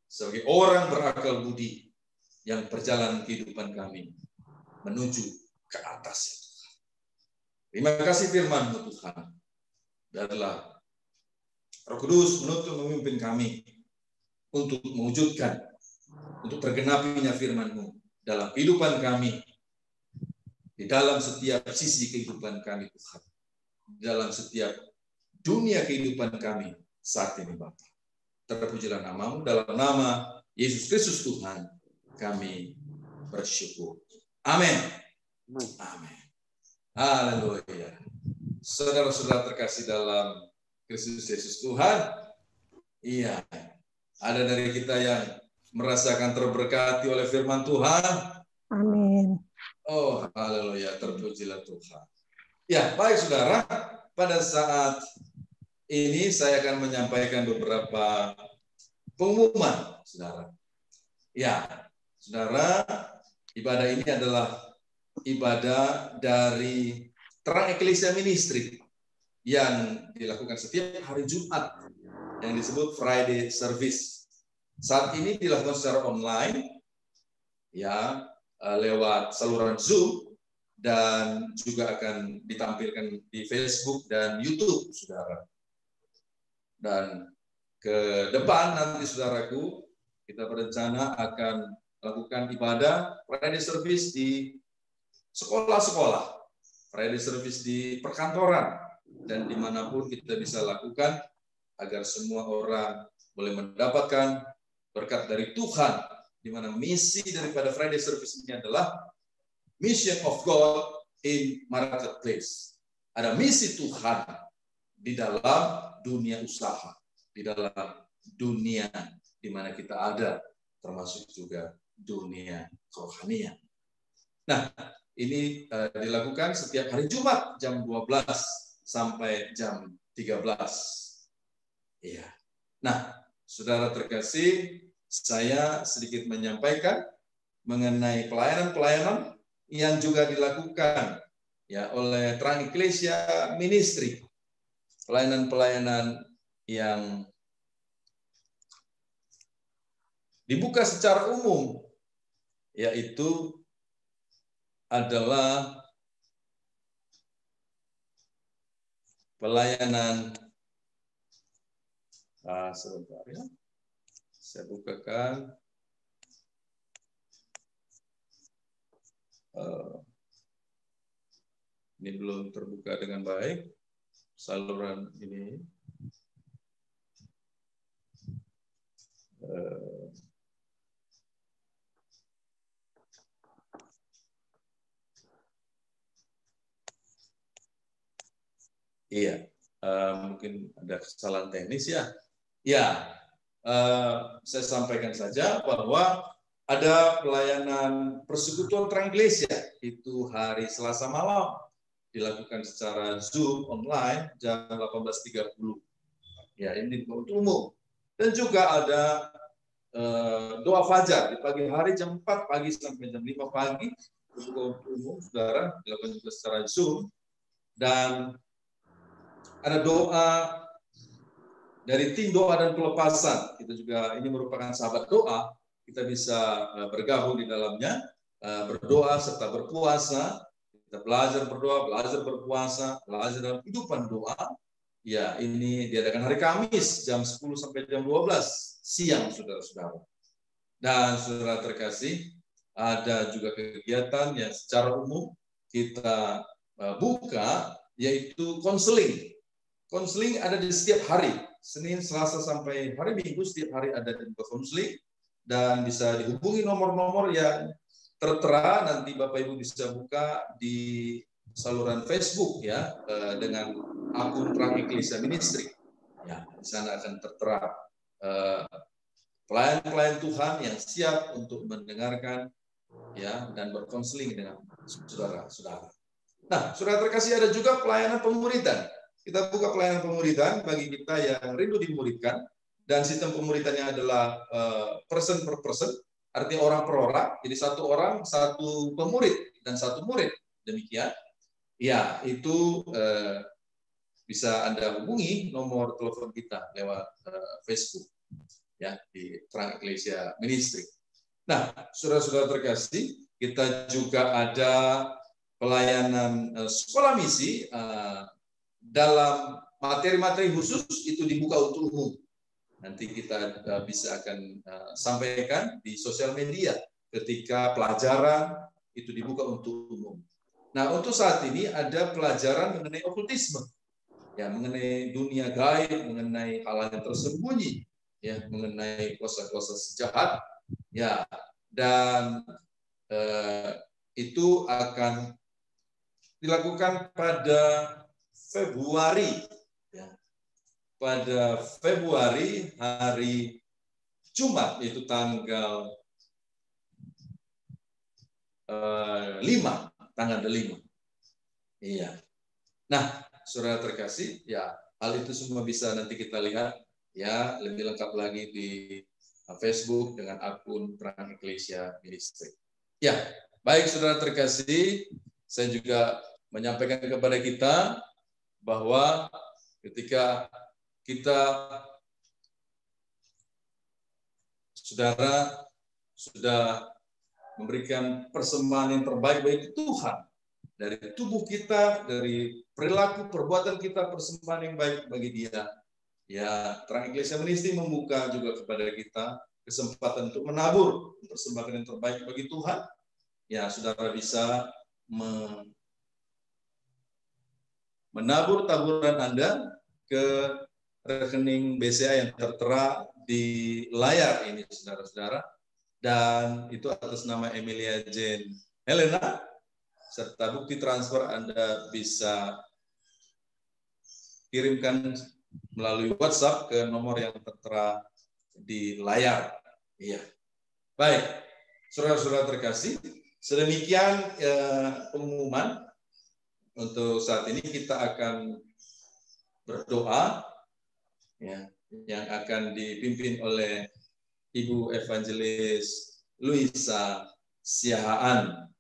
sebagai orang berakal budi yang berjalan kehidupan kami menuju ke atas ya Tuhan. Terima kasih firman-Mu Tuhan. Darilah Roh Kudus menuntun memimpin kami untuk mewujudkan, untuk tergenapinya firman-Mu dalam kehidupan kami, di dalam setiap sisi kehidupan kami Tuhan, di dalam setiap dunia kehidupan kami saat ini Bapa. Terpujilah nama-Mu, dalam nama Yesus Kristus Tuhan kami bersyukur. Amin. Amin. Haleluya. Saudara-saudara terkasih dalam Kristus Yesus Tuhan, iya, ada dari kita yang merasakan terberkati oleh firman Tuhan. Amin. Oh, haleluya, terpujilah Tuhan. Ya, baik saudara, pada saat ini saya akan menyampaikan beberapa pengumuman, saudara. Ya, saudara, ibadah ini adalah ibadah dari Terang Eklesia Ministry yang dilakukan setiap hari Jumat, yang disebut Friday Service. Saat ini dilakukan secara online, ya, lewat saluran Zoom, dan juga akan ditampilkan di Facebook dan YouTube, saudara. Dan ke depan nanti, saudaraku, kita berencana akan lakukan ibadah Friday Service di sekolah-sekolah, Friday Service di perkantoran, dan dimanapun kita bisa lakukan agar semua orang boleh mendapatkan berkat dari Tuhan, di mana misi daripada Friday Service ini adalah Mission of God in Marketplace. Ada misi Tuhan di dalam dunia usaha, di dalam dunia di mana kita ada, termasuk juga dunia kerohanian. Nah, ini dilakukan setiap hari Jumat jam 12 sampai jam 13. Iya. Nah, saudara terkasih, saya sedikit menyampaikan mengenai pelayanan-pelayanan yang juga dilakukan ya oleh Terang Eklesia Ministry. Pelayanan-pelayanan yang dibuka secara umum, yaitu adalah pelayanan sebentar ya. Saya bukakan ini belum terbuka dengan baik saluran ini. Iya, mungkin ada kesalahan teknis ya. Ya, saya sampaikan saja bahwa ada pelayanan persekutuan Terang Eklesia itu hari Selasa malam dilakukan secara Zoom online jam 18.30. Ya, ini untuk umum. Dan juga ada doa fajar di pagi hari jam 4 pagi sampai jam 5 pagi untuk umum, saudara, dilakukan juga secara Zoom. Dan ada doa dari tim doa dan pelepasan. Kita juga, ini merupakan sahabat doa, kita bisa bergabung di dalamnya, berdoa serta berpuasa. Kita belajar berdoa, belajar berpuasa, belajar dalam kehidupan doa. Ya, ini diadakan hari Kamis jam 10 sampai jam 12 siang, saudara-saudara. Dan saudara terkasih, ada juga kegiatan yang secara umum kita buka, yaitu konseling. Konseling ada di setiap hari, Senin, Selasa, sampai hari Minggu, setiap hari ada di konseling. Dan bisa dihubungi nomor-nomor yang tertera, nanti Bapak Ibu bisa buka di saluran Facebook ya, dengan akun Terang Eklesia Ministry. Ya, di sana akan tertera pelayan-pelayan Tuhan yang siap untuk mendengarkan ya dan berkonseling dengan saudara-saudara. Nah, saudara terkasih, ada juga pelayanan pemuridan. Kita buka pelayanan pemuridan bagi kita yang rindu dimuridkan, dan sistem pemuridannya adalah person per person, artinya orang per orang. Jadi satu orang, satu pemurid dan satu murid. Demikian. Ya, itu bisa Anda hubungi nomor telepon kita lewat Facebook ya, di Terang Eklesia Ministry. Nah, saudara-saudara terkasih, kita juga ada pelayanan sekolah misi dalam materi-materi khusus, itu dibuka untuk umum. Nanti kita bisa akan sampaikan di sosial media ketika pelajaran itu dibuka untuk umum. Nah, untuk saat ini ada pelajaran mengenai okultisme, ya, mengenai dunia gaib, mengenai hal yang tersembunyi, ya, mengenai kuasa-kuasa sejahat, ya, dan itu akan dilakukan pada Februari, ya, pada Februari hari Jumat, yaitu tanggal 5, tanggal 5. Iya. Nah, saudara terkasih, ya, hal itu semua bisa nanti kita lihat ya lebih lengkap lagi di Facebook dengan akun Terang Eklesia Ministry. Ya, baik saudara terkasih, saya juga menyampaikan kepada kita bahwa ketika kita saudara sudah memberikan persembahan yang terbaik bagi Tuhan, dari tubuh kita, dari perilaku, perbuatan kita, persembahan yang baik bagi Dia. Ya, Terang Eklesia Ministry membuka juga kepada kita kesempatan untuk menabur persembahan yang terbaik bagi Tuhan. Ya, saudara bisa menabur taburan Anda ke rekening BCA yang tertera di layar ini, saudara-saudara. Dan itu atas nama Emilia Jane Helena, serta bukti transfer Anda bisa kirimkan melalui WhatsApp ke nomor yang tertera di layar. Iya. Baik, saudara-saudara terkasih, sedemikian pengumuman. Untuk saat ini kita akan berdoa ya, yang akan dipimpin oleh Ibu Evangelis Luisa Siahaan.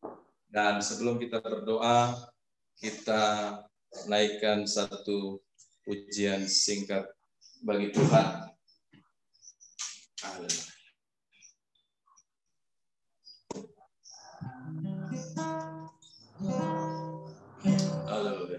Dan sebelum kita berdoa, kita naikkan satu pujian singkat bagi Tuhan. Haleluya. Haleluya.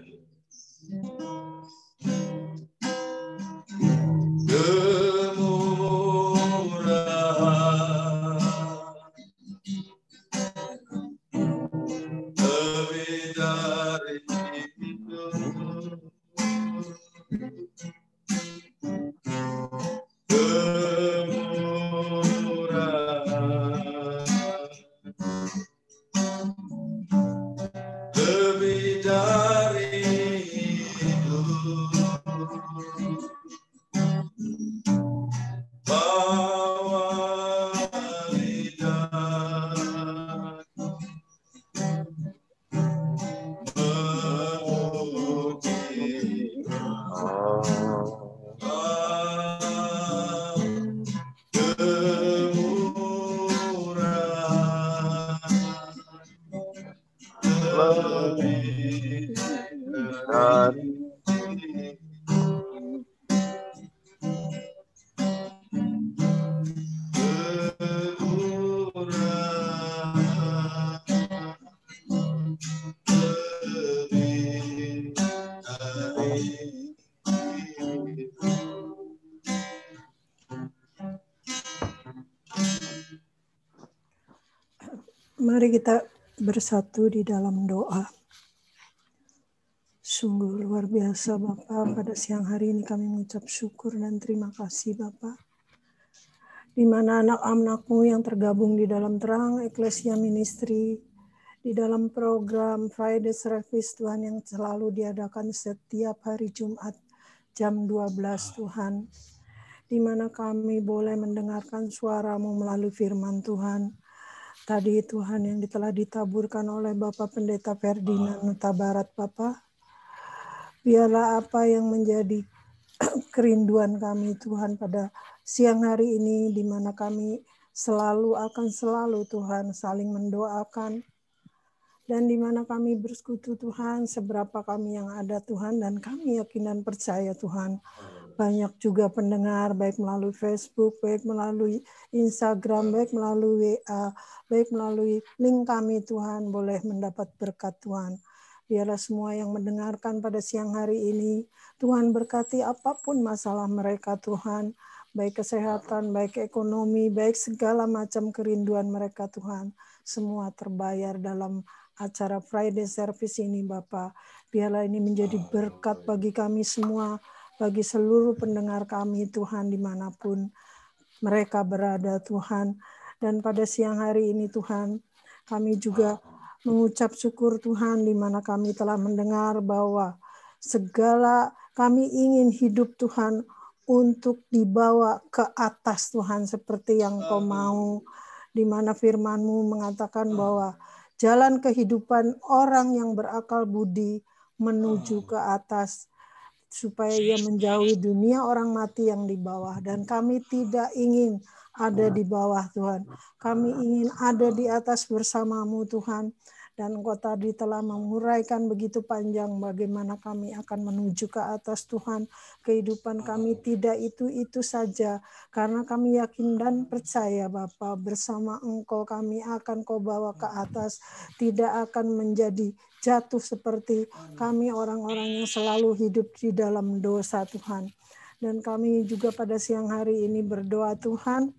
Mari kita bersatu di dalam doa. Sungguh luar biasa Bapak, pada siang hari ini kami mengucap syukur dan terima kasih Bapak. Di mana anak-anak-Mu yang tergabung di dalam Terang Eklesia Ministry, di dalam program Friday Service Tuhan yang selalu diadakan setiap hari Jumat jam 12 Tuhan. Di mana kami boleh mendengarkan suara-Mu melalui firman Tuhan. Tadi Tuhan yang telah ditaburkan oleh Bapak Pendeta Ferdinand Huta Barat Bapak. Biarlah apa yang menjadi kerinduan kami Tuhan pada siang hari ini, di mana kami akan selalu Tuhan saling mendoakan. Dan di mana kami bersekutu Tuhan, seberapa kami yang ada Tuhan, dan kami yakin dan percaya Tuhan. Banyak juga pendengar, baik melalui Facebook, baik melalui Instagram, baik melalui WA, baik melalui link kami Tuhan, boleh mendapat berkat Tuhan. Biarlah semua yang mendengarkan pada siang hari ini, Tuhan berkati apapun masalah mereka Tuhan, baik kesehatan, baik ekonomi, baik segala macam kerinduan mereka Tuhan. Semua terbayar dalam acara Friday Service ini Bapak. Biarlah ini menjadi berkat bagi kami semua, bagi seluruh pendengar kami Tuhan dimanapun mereka berada Tuhan. Dan pada siang hari ini Tuhan, kami juga mengucap syukur Tuhan di mana kami telah mendengar bahwa segala kami ingin hidup Tuhan untuk dibawa ke atas Tuhan seperti yang Kau mau, di mana firman-Mu mengatakan bahwa jalan kehidupan orang yang berakal budi menuju ke atas, supaya ia menjauhi dunia orang mati yang di bawah. Dan kami tidak ingin ada di bawah Tuhan. Kami ingin ada di atas bersama-Mu Tuhan. Dan Engkau tadi telah menguraikan begitu panjang bagaimana kami akan menuju ke atas Tuhan. Kehidupan kami tidak itu saja. Karena kami yakin dan percaya Bapa, bersama Engkau kami akan Kau bawa ke atas. Tidak akan menjadi jatuh seperti kami orang-orang yang selalu hidup di dalam dosa Tuhan. Dan kami juga pada siang hari ini berdoa Tuhan,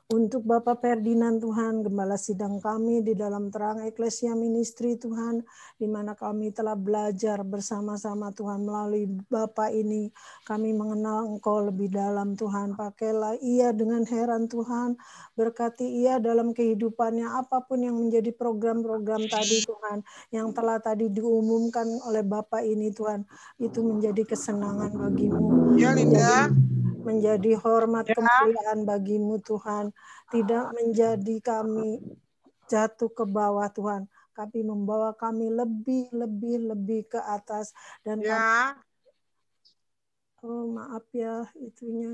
untuk Bapak Ferdinand Tuhan, Gembala Sidang kami di dalam Terang Eklesia Ministry Tuhan, di mana kami telah belajar bersama-sama Tuhan melalui Bapak ini. Kami mengenal Engkau lebih dalam Tuhan. Pakailah ia dengan heran Tuhan, berkati ia dalam kehidupannya, apapun yang menjadi program-program tadi Tuhan, yang telah tadi diumumkan oleh Bapak ini Tuhan, itu menjadi kesenangan bagimu. Ya, Linda. Menjadi hormat kemuliaan bagimu Tuhan. Tidak menjadi kami jatuh ke bawah Tuhan. Tapi membawa kami lebih ke atas. Dan ya. Maaf ya, itunya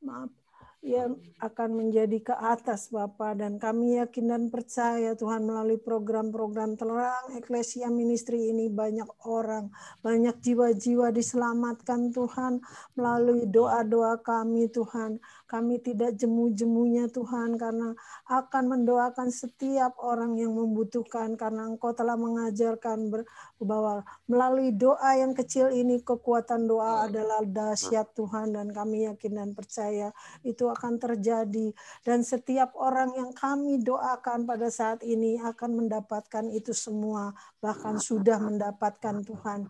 maaf. Ia akan menjadi ke atas Bapa, dan kami yakin dan percaya Tuhan melalui program-program Terang Eklesia Ministry ini banyak orang, banyak jiwa-jiwa diselamatkan Tuhan melalui doa-doa kami Tuhan. Kami tidak jemu-jemunya Tuhan, karena akan mendoakan setiap orang yang membutuhkan, karena Engkau telah mengajarkan bahwa melalui doa yang kecil ini kekuatan doa adalah dahsyat Tuhan, dan kami yakin dan percaya itu akan terjadi, dan setiap orang yang kami doakan pada saat ini akan mendapatkan itu semua, bahkan sudah mendapatkan Tuhan.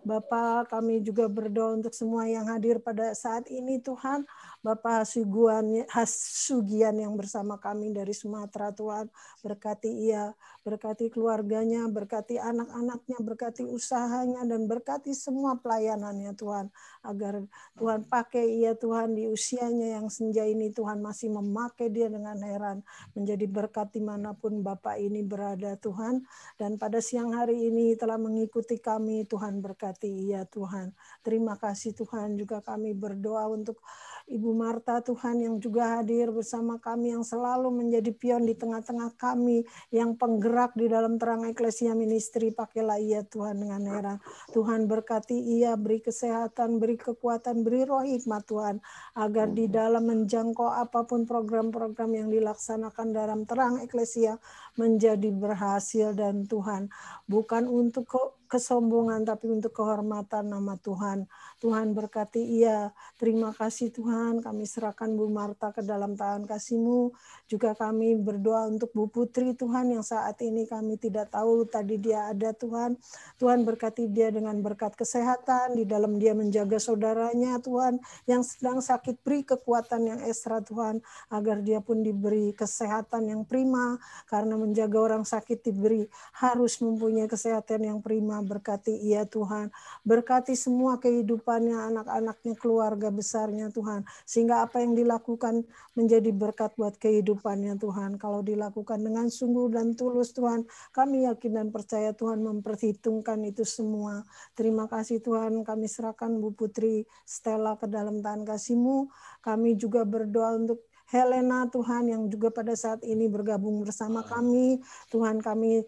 Bapak, kami juga berdoa untuk semua yang hadir pada saat ini Tuhan. Bapak Hasugian yang bersama kami dari Sumatera Tuhan, berkati ia, berkati keluarganya, berkati anak-anaknya, berkati usahanya, dan berkati semua pelayanannya Tuhan. Agar Tuhan pakai ia Tuhan di usianya yang senja ini, Tuhan masih memakai dia dengan heran, menjadi berkat dimanapun Bapak ini berada Tuhan. Dan pada siang hari ini telah mengikuti kami, Tuhan berkati ia Tuhan. Terima kasih Tuhan. Juga kami berdoa untuk Ibu Marta Tuhan yang juga hadir bersama kami, yang selalu menjadi pion di tengah-tengah kami, yang penggerak di dalam Terang Eklesia Ministry. Pakailah ia Tuhan dengan heran. Tuhan berkati ia, beri kesehatan, beri kekuatan, beri roh hikmat Tuhan, agar di dalam menjangkau apapun program-program yang dilaksanakan dalam Terang Eklesia menjadi berhasil, dan Tuhan bukan untuk kesombongan tapi untuk kehormatan nama Tuhan. Tuhan berkati ia. Terima kasih Tuhan, kami serahkan Bu Marta ke dalam tangan kasih-Mu. Juga kami berdoa untuk Bu Putri Tuhan yang saat ini kami tidak tahu tadi dia ada Tuhan. Tuhan berkati dia dengan berkat kesehatan, di dalam dia menjaga saudaranya Tuhan yang sedang sakit, beri kekuatan yang ekstra Tuhan, agar dia pun diberi kesehatan yang prima, karena menjaga orang sakit diberi harus mempunyai kesehatan yang prima. Berkati ia Tuhan, berkati semua kehidupannya, anak-anaknya, keluarga besarnya Tuhan, sehingga apa yang dilakukan menjadi berkat buat kehidupannya Tuhan. Kalau dilakukan dengan sungguh dan tulus Tuhan, kami yakin dan percaya Tuhan memperhitungkan itu semua. Terima kasih Tuhan, kami serahkan Bu Putri Stella ke dalam tangan kasih-Mu. Kami juga berdoa untuk Helena Tuhan yang juga pada saat ini bergabung bersama kami. Tuhan, kami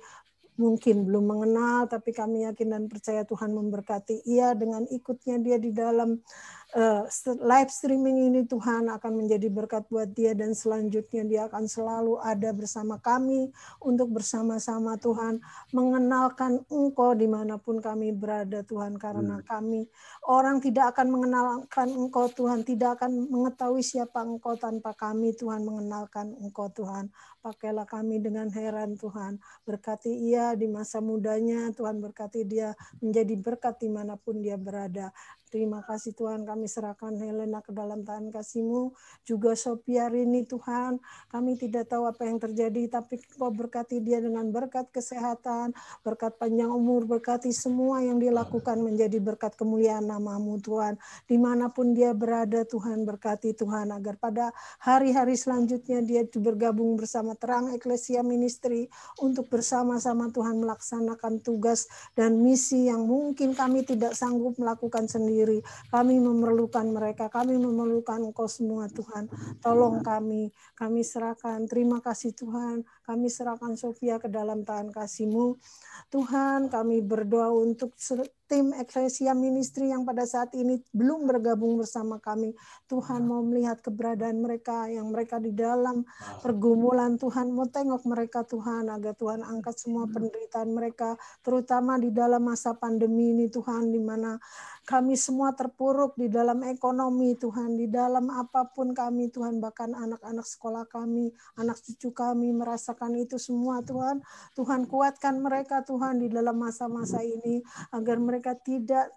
mungkin belum mengenal, tapi kami yakin dan percaya Tuhan memberkati ia dengan ikutnya dia di dalam live streaming ini. Tuhan akan menjadi berkat buat dia, dan selanjutnya dia akan selalu ada bersama kami untuk bersama-sama Tuhan mengenalkan Engkau dimanapun kami berada Tuhan, karena kami orang tidak akan mengenalkan Engkau Tuhan, tidak akan mengetahui siapa Engkau tanpa kami Tuhan mengenalkan Engkau Tuhan. Pakailah kami dengan heran Tuhan, berkati ia di masa mudanya Tuhan, berkati dia menjadi berkat dimanapun dia berada. Terima kasih Tuhan, kami serahkan Helena ke dalam tangan kasih-Mu. Juga Sophia Rini Tuhan, kami tidak tahu apa yang terjadi, tapi Kau berkati dia dengan berkat kesehatan, berkat panjang umur, berkati semua yang dilakukan menjadi berkat kemuliaan nama-Mu Tuhan. Dimanapun dia berada Tuhan, berkati Tuhan, agar pada hari-hari selanjutnya dia bergabung bersama Terang Eklesia Ministry untuk bersama-sama Tuhan melaksanakan tugas dan misi yang mungkin kami tidak sanggup melakukan sendiri. Kami memerlukan mereka, kami memerlukan Engkau semua Tuhan. Tolong kami serahkan. Terima kasih Tuhan, kami serahkan Sofia ke dalam tangan kasih-Mu. Tuhan, kami berdoa untuk tim Eklesia Ministry yang pada saat ini belum bergabung bersama kami. Tuhan mau melihat keberadaan mereka, yang mereka di dalam pergumulan. Tuhan mau tengok mereka Tuhan, agar Tuhan angkat semua penderitaan mereka, terutama di dalam masa pandemi ini Tuhan, di mana kami semua terpuruk di dalam ekonomi Tuhan, di dalam apapun kami Tuhan, bahkan anak-anak sekolah kami, anak cucu kami merasakan itu semua Tuhan. Tuhan kuatkan mereka Tuhan di dalam masa-masa ini, agar mereka tidak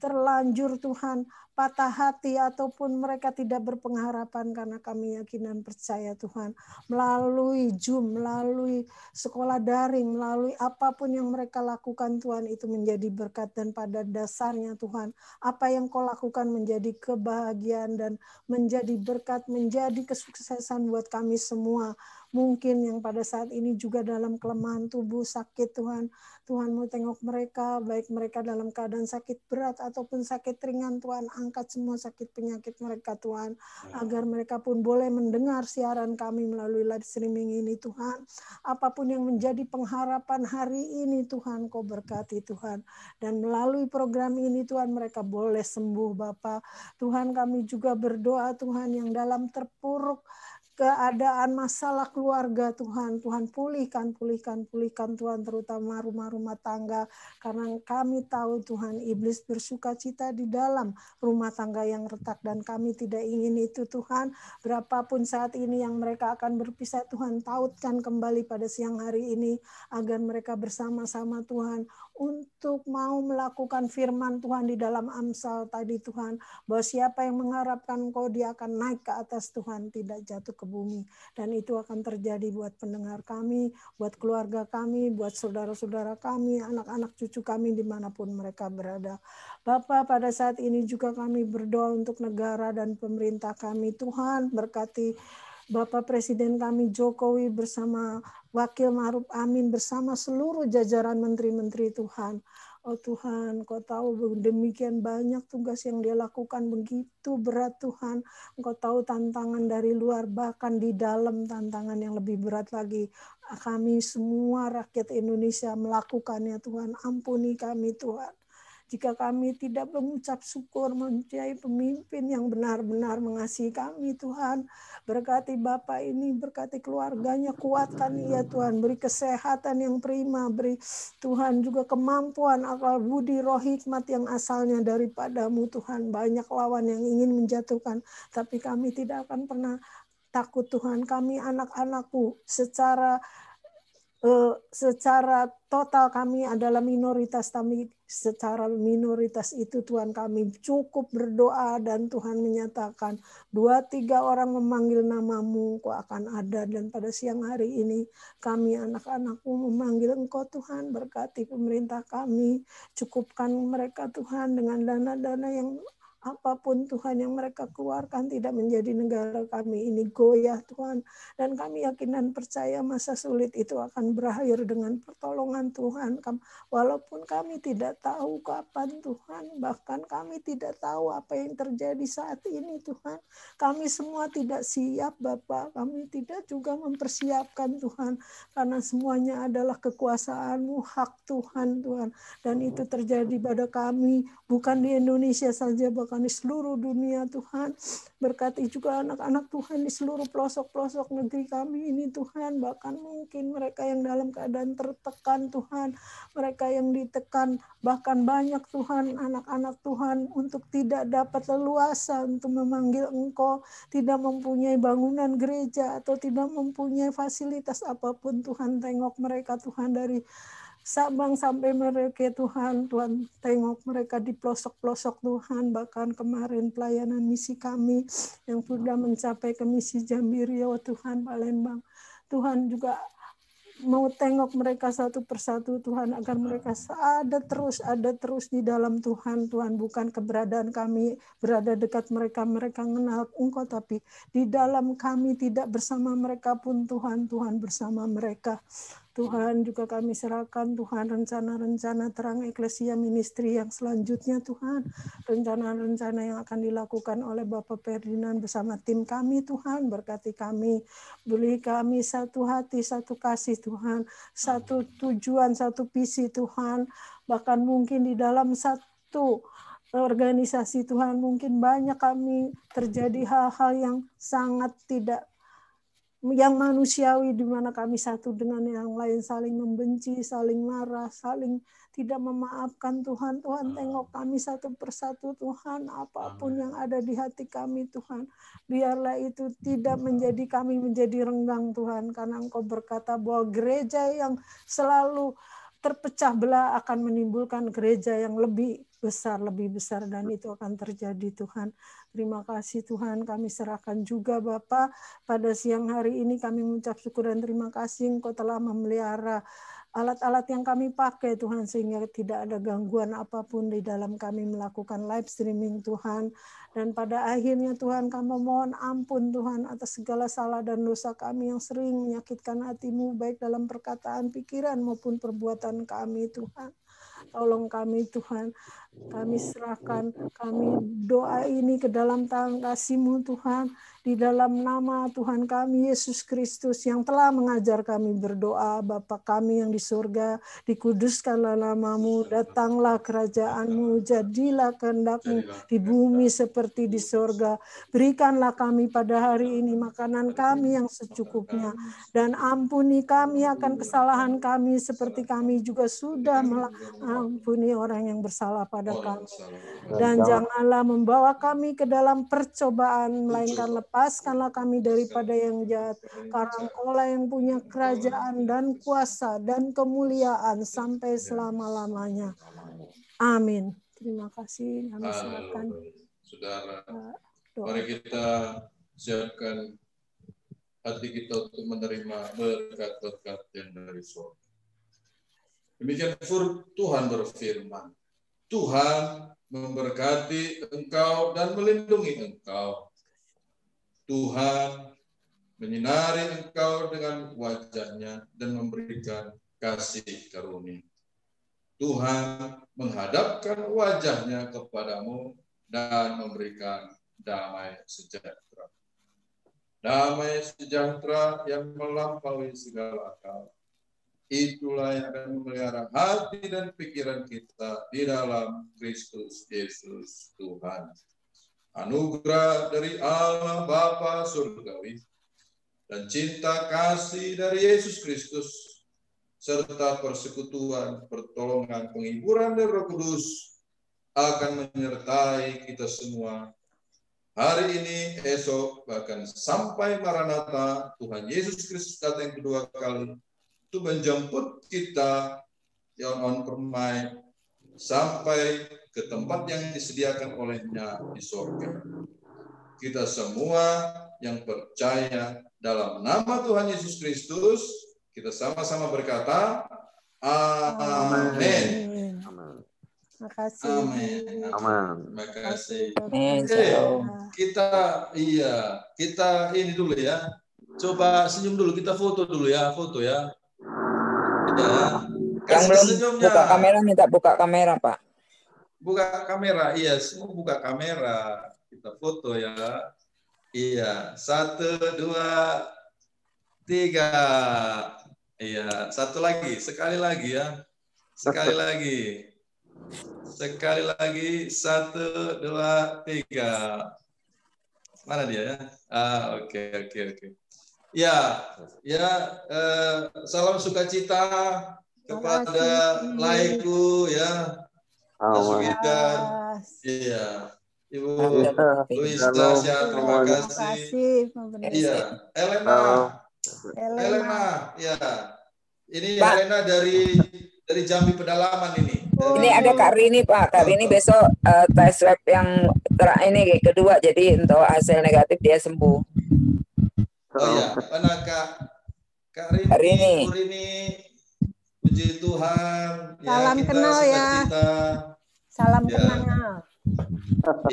terlanjur Tuhan patah hati ataupun mereka tidak berpengharapan, karena kami yakin dan percaya Tuhan melalui Zoom, melalui sekolah daring, melalui apapun yang mereka lakukan Tuhan, itu menjadi berkat, dan pada dasarnya Tuhan apa yang Kau lakukan menjadi kebahagiaan dan menjadi berkat, menjadi kesuksesan buat kami semua. Mungkin yang pada saat ini juga dalam kelemahan tubuh, sakit Tuhan, Tuhan mau tengok mereka, baik mereka dalam keadaan sakit berat ataupun sakit ringan Tuhan, angkat semua sakit penyakit mereka Tuhan, agar mereka pun boleh mendengar siaran kami melalui live streaming ini Tuhan. Apapun yang menjadi pengharapan hari ini Tuhan, Kau berkati Tuhan, dan melalui program ini Tuhan mereka boleh sembuh Bapa. Tuhan, kami juga berdoa Tuhan yang dalam terpuruk keadaan masalah keluarga Tuhan, Tuhan pulihkan Tuhan, terutama rumah-rumah tangga, karena kami tahu Tuhan iblis bersuka cita di dalam rumah tangga yang retak, dan kami tidak ingin itu Tuhan. Berapapun saat ini yang mereka akan berpisah Tuhan, tautkan kembali pada siang hari ini, agar mereka bersama-sama Tuhan untuk mau melakukan firman Tuhan di dalam Amsal tadi Tuhan, bahwa siapa yang mengharapkan Engkau dia akan naik ke atas Tuhan, tidak jatuh ke bumi. Dan itu akan terjadi buat pendengar kami, buat keluarga kami, buat saudara-saudara kami, anak-anak cucu kami dimanapun mereka berada. Bapa, pada saat ini juga kami berdoa untuk negara dan pemerintah kami. Tuhan berkati Bapak Presiden kami Jokowi bersama Wakil Ma'ruf Amin, bersama seluruh jajaran menteri-menteri Tuhan. Oh Tuhan, Kau tahu demikian banyak tugas yang dia lakukan, begitu berat Tuhan. Engkau tahu tantangan dari luar, bahkan di dalam tantangan yang lebih berat lagi. Kami semua rakyat Indonesia melakukannya Tuhan, ampuni kami Tuhan. Jika kami tidak mengucap syukur, mempunyai pemimpin yang benar-benar mengasihi kami, Tuhan. Berkati Bapak ini, berkati keluarganya, kuatkan ia Tuhan. Beri kesehatan yang prima, beri Tuhan juga kemampuan, akal budi, roh hikmat yang asalnya daripadamu Tuhan. Banyak lawan yang ingin menjatuhkan, tapi kami tidak akan pernah takut Tuhan. Kami anak-anakku secara total kami adalah minoritas, tapi secara minoritas itu Tuhan kami cukup berdoa dan Tuhan menyatakan 2-3 orang memanggil namamu, Engkau akan ada. Dan pada siang hari ini kami anak-anakmu memanggil Engkau Tuhan. Berkati pemerintah kami, cukupkan mereka Tuhan dengan dana-dana yang apapun Tuhan yang mereka keluarkan tidak menjadi negara kami ini goyah Tuhan. Dan kami yakin dan percaya masa sulit itu akan berakhir dengan pertolongan Tuhan. Walaupun kami tidak tahu kapan Tuhan, bahkan kami tidak tahu apa yang terjadi saat ini Tuhan. Kami semua tidak siap Bapak, kami tidak juga mempersiapkan Tuhan. Karena semuanya adalah kekuasaan-Mu, hak Tuhan Tuhan. Dan itu terjadi pada kami, bukan di Indonesia saja, bahkan di seluruh dunia Tuhan. Berkati juga anak-anak Tuhan di seluruh pelosok-pelosok negeri kami ini Tuhan. Bahkan mungkin mereka yang dalam keadaan tertekan Tuhan, mereka yang ditekan, bahkan banyak Tuhan anak-anak Tuhan untuk tidak dapat leluasa untuk memanggil Engkau, tidak mempunyai bangunan gereja atau tidak mempunyai fasilitas apapun Tuhan. Tengok mereka Tuhan dari Sabang sampai Merauke Tuhan, Tuhan tengok mereka di pelosok-pelosok Tuhan. Bahkan kemarin pelayanan misi kami yang sudah mencapai ke misi Jambi Riau Tuhan, Palembang. Tuhan juga mau tengok mereka satu persatu Tuhan, agar mereka ada terus di dalam Tuhan. Tuhan, bukan keberadaan kami berada dekat mereka, mereka mengenal Engkau, tapi di dalam kami tidak bersama mereka pun Tuhan, Tuhan bersama mereka. Tuhan juga kami serahkan Tuhan rencana-rencana terang eklesia ministry yang selanjutnya Tuhan. Rencana-rencana yang akan dilakukan oleh Bapak Ferdinand bersama tim kami Tuhan. Berkati kami, beri kami satu hati, satu kasih Tuhan. Satu tujuan, satu visi Tuhan. Bahkan mungkin di dalam satu organisasi Tuhan mungkin banyak kami terjadi hal-hal yang sangat tidak yang manusiawi, di mana kami satu dengan yang lain saling membenci, saling marah, saling tidak memaafkan Tuhan. Tuhan tengok kami satu persatu Tuhan, apapun yang ada di hati kami Tuhan, biarlah itu tidak menjadi kami menjadi renggang Tuhan, karena Engkau berkata bahwa gereja yang selalu terpecah belah akan menimbulkan gereja yang lebih besar, dan itu akan terjadi Tuhan. Terima kasih Tuhan, kami serahkan juga Bapa. Pada siang hari ini kami mengucap syukur dan terima kasih Engkau telah memelihara alat-alat yang kami pakai Tuhan, sehingga tidak ada gangguan apapun di dalam kami melakukan live streaming Tuhan. Dan pada akhirnya Tuhan, kami mohon ampun Tuhan atas segala salah dan dosa kami yang sering menyakitkan hati-Mu, baik dalam perkataan, pikiran maupun perbuatan kami Tuhan. Tolong kami Tuhan, kami serahkan, kami doa ini ke dalam tangan kasih-Mu Tuhan, di dalam nama Tuhan kami Yesus Kristus yang telah mengajar kami berdoa. Bapa kami yang di surga, dikuduskanlah nama-Mu, datanglah kerajaan-Mu, jadilah kehendak-Mu di bumi seperti di surga. Berikanlah kami pada hari ini makanan kami yang secukupnya, dan ampuni kami akan kesalahan kami seperti kami juga sudah mengampuni orang yang bersalah pada kami. Dan janganlah membawa kami ke dalam percobaan, melainkan lepaskanlah kami daripada yang jahat. Karena Engkaulah yang punya kerajaan dan kuasa dan kemuliaan sampai selama-lamanya. Amin. Terima kasih. Kami silakan. Saudara, mari kita siapkan hati kita untuk menerima berkat-berkat yang dari surga. Demikian Tuhan berfirman, Tuhan memberkati engkau dan melindungi engkau. Tuhan menyinari engkau dengan wajah-Nya dan memberikan kasih karunia. Tuhan menghadapkan wajah-Nya kepadamu dan memberikan damai sejahtera. Damai sejahtera yang melampaui segala akal. itulah yang akan memelihara hati dan pikiran kita di dalam Kristus Yesus Tuhan. Anugerah dari Allah Bapa Surgawi dan cinta kasih dari Yesus Kristus serta persekutuan, pertolongan, penghiburan dari Roh Kudus akan menyertai kita semua hari ini, esok, bahkan sampai Maranatha, Tuhan Yesus Kristus datang yang kedua kali untuk menjemput kita yang on permai sampai ke tempat yang disediakan olehnya di surga. Kita semua yang percaya dalam nama Tuhan Yesus Kristus, kita sama-sama berkata, amin. Terima kasih. Amin. Terima kasih. Kita ini dulu ya. Coba senyum dulu, kita foto dulu ya, foto ya. Ya. Yang belum buka kamera minta buka kamera, Pak. Buka kamera, iya, semua buka kamera. Kita foto ya. Iya, 1, 2, 3. Iya, satu lagi, sekali lagi ya. Sekali lagi. Sekali lagi, 1, 2, 3. Mana dia ya? Oke. Ya, salam sukacita kepada laiku ya. Sukita. Iya. Ibu Luisa, terima kasih. Iya, Elena, ya. Ini Pak. Helena dari Jambi Pedalaman ini. Ini ada Kak Rini, Pak. Kak Rini besok tes swab yang ini kedua, jadi untuk hasil negatif dia sembuh. Oh iya, mana Kak Rini, Bu Rini, puji Tuhan. Salam ya, kenal ya. Salam kenal.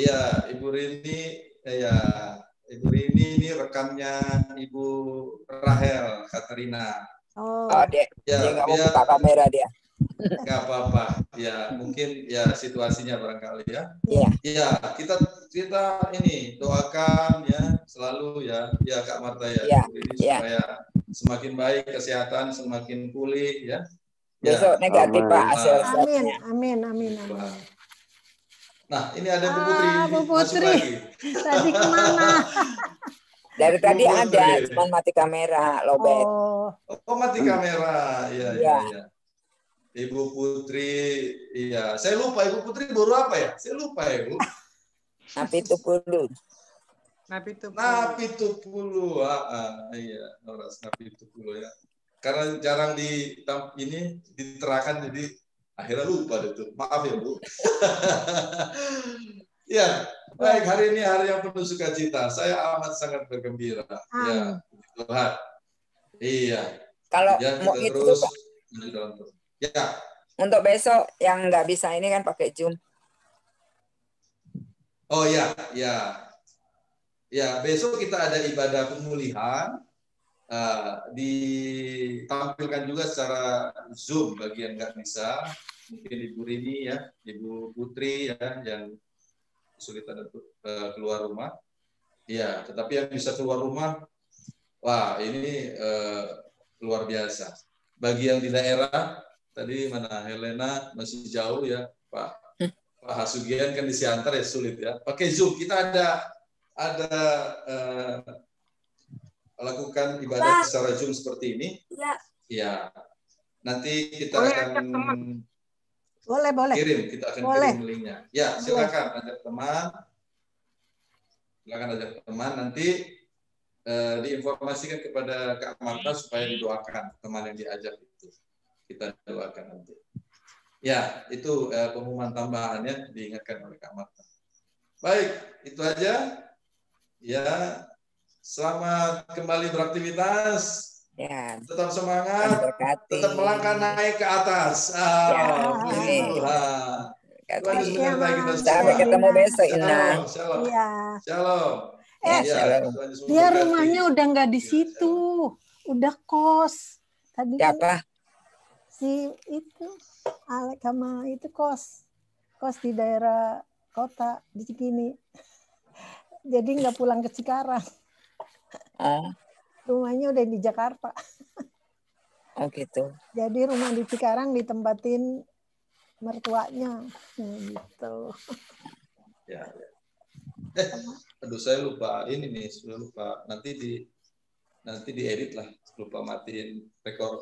Iya, Ibu Rini, Ibu Rini ini rekannya Ibu Rahel Katerina. Oh, dia nggak mau buka kamera dia. Nggak apa-apa, ya mungkin ya situasinya barangkali ya. Iya. Iya, kita ini doakan ya selalu ya Kak Marta ya. Ini supaya semakin baik kesehatan, semakin pulih ya. Besok negatif Pak hasil swabnya. Amin. Nah, ini ada Bu Putri. Bu Putri. Tadi kemana? Dari tadi ada, cuma mati kamera, lobet. Oh, mati kamera. Iya. Ibu Putri, iya. Saya lupa Ibu Putri baru apa ya? Saya lupa ya, Bu. Napitupulu. Napitupulu. Iya, Noras Napitupulu ya. Karena jarang diterangkan jadi akhirnya lupa itu. Maaf ya, Bu. Ya, baik, hari ini hari yang penuh sukacita. Saya amat sangat bergembira. Ya, Tuhan. Iya. Kalau ya, mau kita itu terus Pak. Ya. Untuk besok yang nggak bisa ini kan pakai Zoom. Oh ya. Ya, besok kita ada ibadah pemulihan. Ditampilkan juga secara Zoom bagi yang nggak bisa. Mungkin Ibu Rini ya, Ibu Putri ya, yang kesulitan untuk keluar rumah. Ya, tetapi yang bisa keluar rumah, wah ini luar biasa. Bagi yang di daerah, tadi mana Helena masih jauh ya, Pak Hasugian kan di Siantar ya sulit ya. Pakai Zoom, kita ada lakukan ibadah secara Zoom seperti ini. Ya. Nanti kita akan boleh. Kita akan kirim linknya. Ya, silakan ajak teman. Nanti diinformasikan kepada Kak Marta supaya didoakan teman yang diajak itu. Kita doakan nanti. Ya, itu pengumuman tambahannya diingatkan oleh Kak Marta. Baik, itu aja. Ya, selamat kembali beraktivitas. Ya. Tetap semangat. Tetap melangkah naik ke atas. Tuhan. Sampai ketemu besok, Ina. Shalom. Dia rumahnya udah nggak di situ, udah kos. Tadi siapa? Si itu, Alek sama itu kos di daerah kota di Cikini. Jadi nggak pulang ke Cikarang. Rumahnya udah di Jakarta. Oh gitu. Jadi rumah di Cikarang ditempatin mertuanya. Gitu. Ya. Aduh saya lupa ini nih, sudah lupa. Nanti diedit lah, lupa matiin rekor